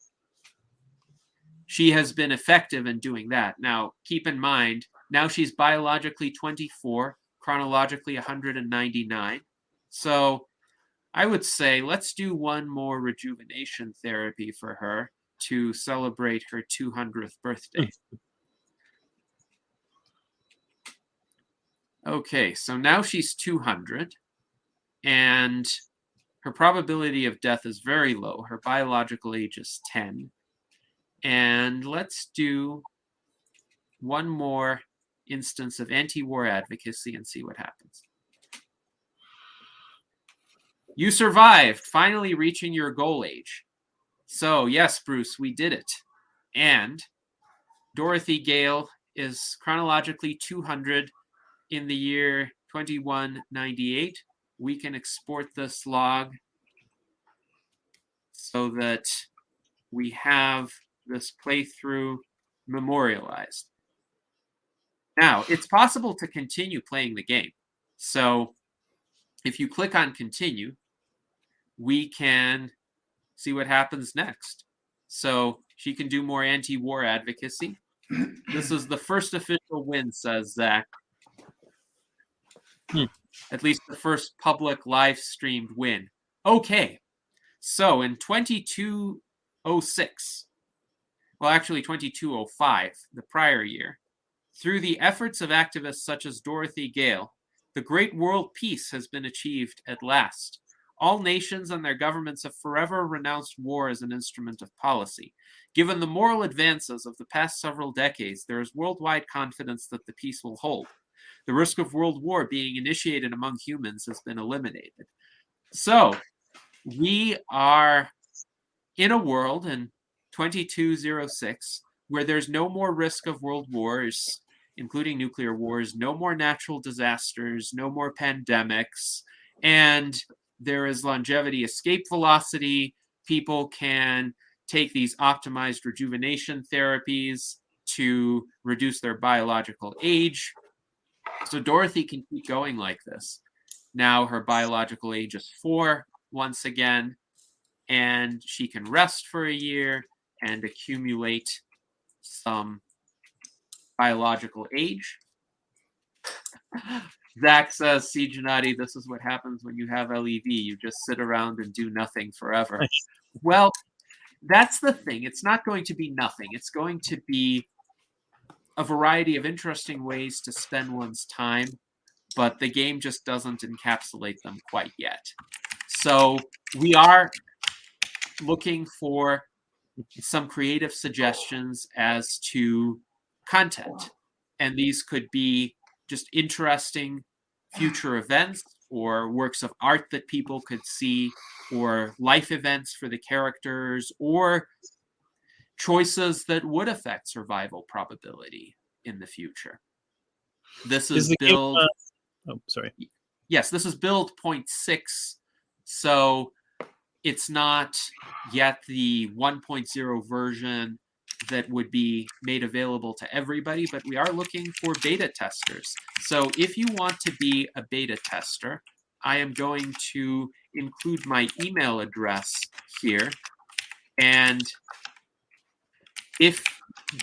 she has been effective in doing that. Now, keep in mind, now she's biologically 24, chronologically 199. So I would say let's do one more rejuvenation therapy for her to celebrate her 200th birthday. Okay, so now she's 200, and her probability of death is very low. Her biological age is 10. And let's do one more instance of anti-war advocacy and see what happens. You survived, finally reaching your goal age. So, yes, Bruce, we did it. And Dorothy Gale is chronologically 200 in the year 2198. We can export this log so that we have this playthrough memorialized. Now, it's possible to continue playing the game. So if you click on continue, we can see what happens next. So she can do more anti-war advocacy. This is the first official win, says Zach. At least the first public live streamed win. Okay. So in 2206, well, actually 2205, the prior year, through the efforts of activists such as Dorothy Gale, the great world peace has been achieved at last. All nations and their governments have forever renounced war as an instrument of policy. Given the moral advances of the past several decades, there is worldwide confidence that the peace will hold. The risk of world war being initiated among humans has been eliminated. So, we are in a world in 2206 where there's no more risk of world wars, including nuclear wars, no more natural disasters, no more pandemics, and there is longevity escape velocity. People can take these optimized rejuvenation therapies to reduce their biological age. So Dorothy can keep going like this. Now her biological age is 4 once again, and she can rest for a year and accumulate some biological age. Zach says, see, Gennady, this is what happens when you have LEV. You just sit around and do nothing forever. Well, that's the thing. It's not going to be nothing. It's going to be a variety of interesting ways to spend one's time, but the game just doesn't encapsulate them quite yet. So we are looking for some creative suggestions as to content. And these could be just interesting future events or works of art that people could see, or life events for the characters, or choices that would affect survival probability in the future. This is build. Yes, this is build 0.6. So it's not yet the 1.0 version that would be made available to everybody, but we are looking for beta testers. So if you want to be a beta tester, I am going to include my email address here. And if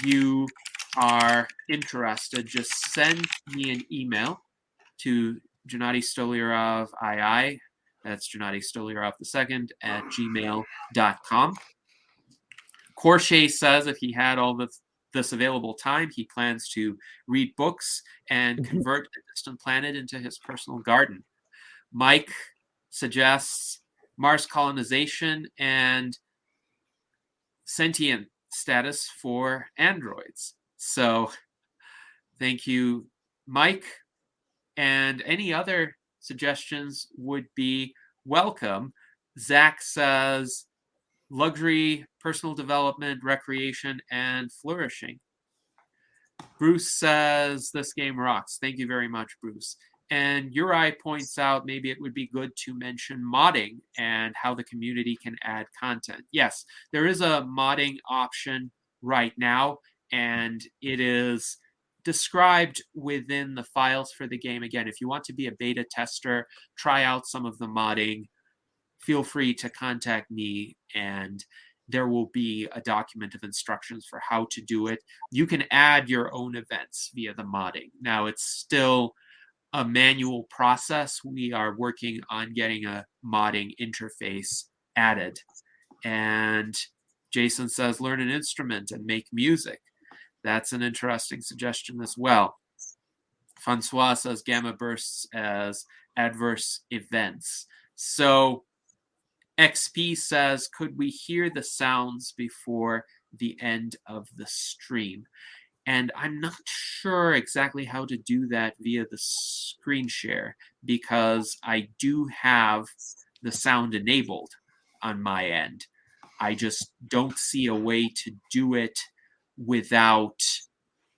you are interested, just send me an email to Gennady Stolyarov II. That's Gennady Stolyarov II at gmail.com. Corche says if he had all this available time, he plans to read books and convert a distant planet into his personal garden. Mike suggests Mars colonization and sentient status for androids. So thank you, Mike. And any other suggestions would be welcome. Zach says luxury, personal development, recreation, and flourishing. Bruce says this game rocks. Thank you very much, Bruce. And Uri points out maybe it would be good to mention modding and how the community can add content. Yes, there is a modding option right now, and it is described within the files for the game. Again, if you want to be a beta tester, try out some of the modding, feel free to contact me, and there will be a document of instructions for how to do it. You can add your own events via the modding. Now, it's still a manual process. We are working on getting a modding interface added. And Jason says, learn an instrument and make music. That's an interesting suggestion as well. Francois says gamma bursts as adverse events. So XP says, could we hear the sounds before the end of the stream? And I'm not sure exactly how to do that via the screen share, because I do have the sound enabled on my end. I just don't see a way to do it without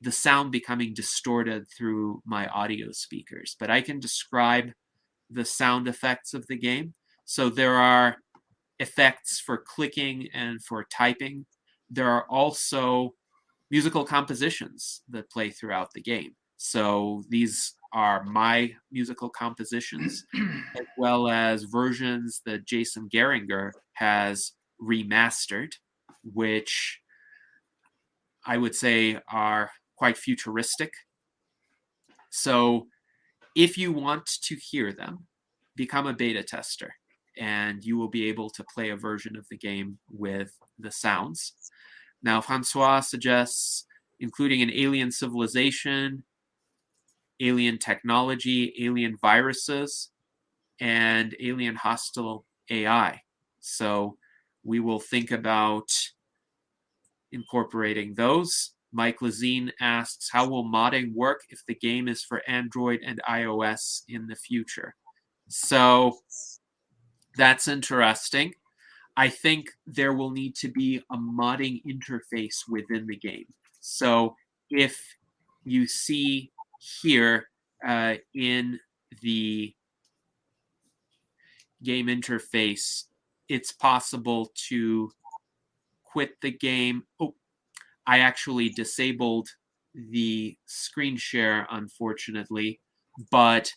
the sound becoming distorted through my audio speakers. But I can describe the sound effects of the game. So there are effects for clicking and for typing. There are also musical compositions that play throughout the game. So these are my musical compositions, as well as versions that Jason Geringer has remastered, which I would say are quite futuristic. So if you want to hear them, become a beta tester, and you will be able to play a version of the game with the sounds. Now, Francois suggests including an alien civilization, alien technology, alien viruses, and alien hostile AI. So we will think about incorporating those. Mike Lazine asks, how will modding work if the game is for Android and iOS in the future? So that's interesting. I think there will need to be a modding interface within the game. So if you see here in the game interface, it's possible to quit the game. Oh, I actually disabled the screen share, unfortunately, but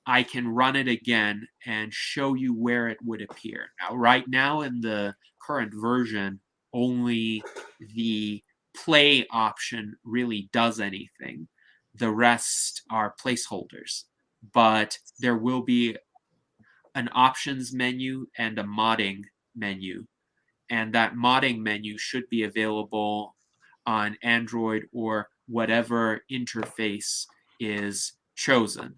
I can run it again and show you where it would appear. Now, right now in the current version, only the play option really does anything. The rest are placeholders, but there will be an options menu and a modding menu. And that modding menu should be available on Android or whatever interface is chosen.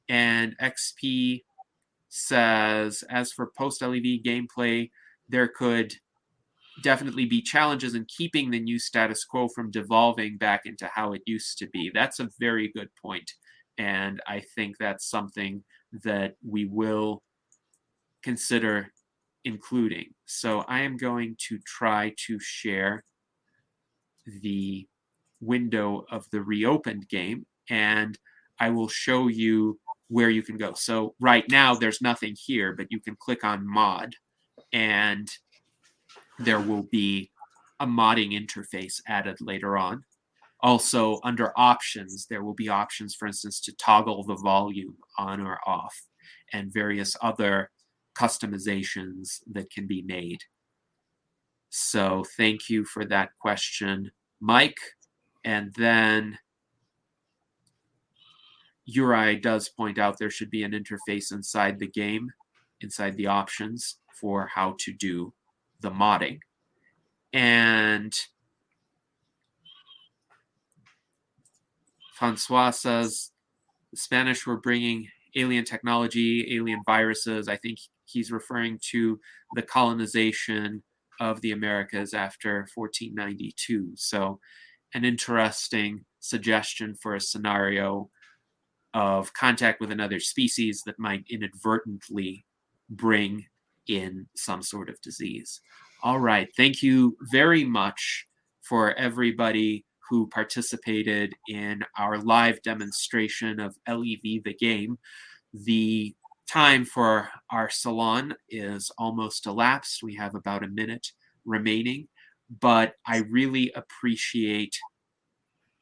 And XP says, as for post-LEV gameplay, there could definitely be challenges in keeping the new status quo from devolving back into how it used to be. That's a very good point. And I think that's something that we will consider including. So I am going to try to share the window of the reopened game, and I will show you where you can go. So right now there's nothing here, but you can click on mod and there will be a modding interface added later on. Also, under options, there will be options, for instance, to toggle the volume on or off, and various other customizations that can be made. So thank you for that question, Mike. And then Uri does point out there should be an interface inside the game, inside the options, for how to do the modding. And Francois says the Spanish were bringing alien technology, alien viruses. I think he's referring to the colonization of the Americas after 1492. So an interesting suggestion for a scenario of contact with another species that might inadvertently bring in some sort of disease. All right. Thank you very much for everybody who participated in our live demonstration of LEV the game. The time for our salon is almost elapsed. We have about a minute remaining, but I really appreciate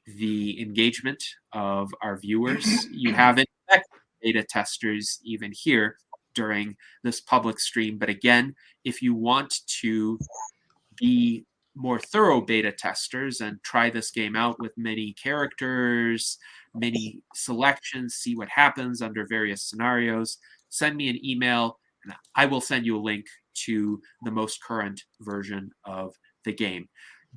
the engagement of our viewers. You haven't beta testers even here during this public stream, but again, if you want to be more thorough beta testers and try this game out with many characters, many selections, see what happens under various scenarios, send me an email and I will send you a link to the most current version of the game.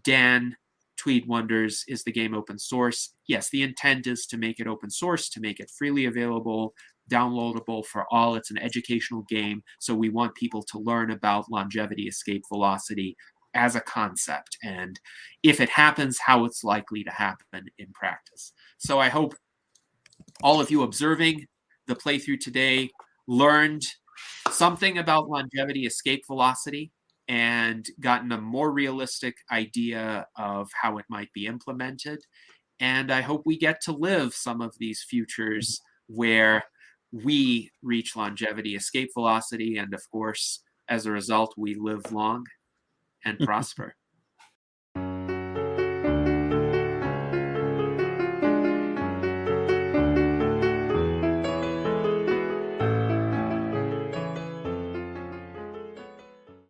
Dan Tweed wonders, is the game open source? Yes, the intent is to make it open source, to make it freely available, downloadable for all. It's an educational game, so we want people to learn about longevity, escape velocity as a concept, and if it happens, how it's likely to happen in practice. So I hope all of you observing the playthrough today learned something about longevity, escape velocity, and gotten a more realistic idea of how it might be implemented. And I hope we get to live some of these futures where we reach longevity, escape velocity, and of course, as a result, we live long and prosper.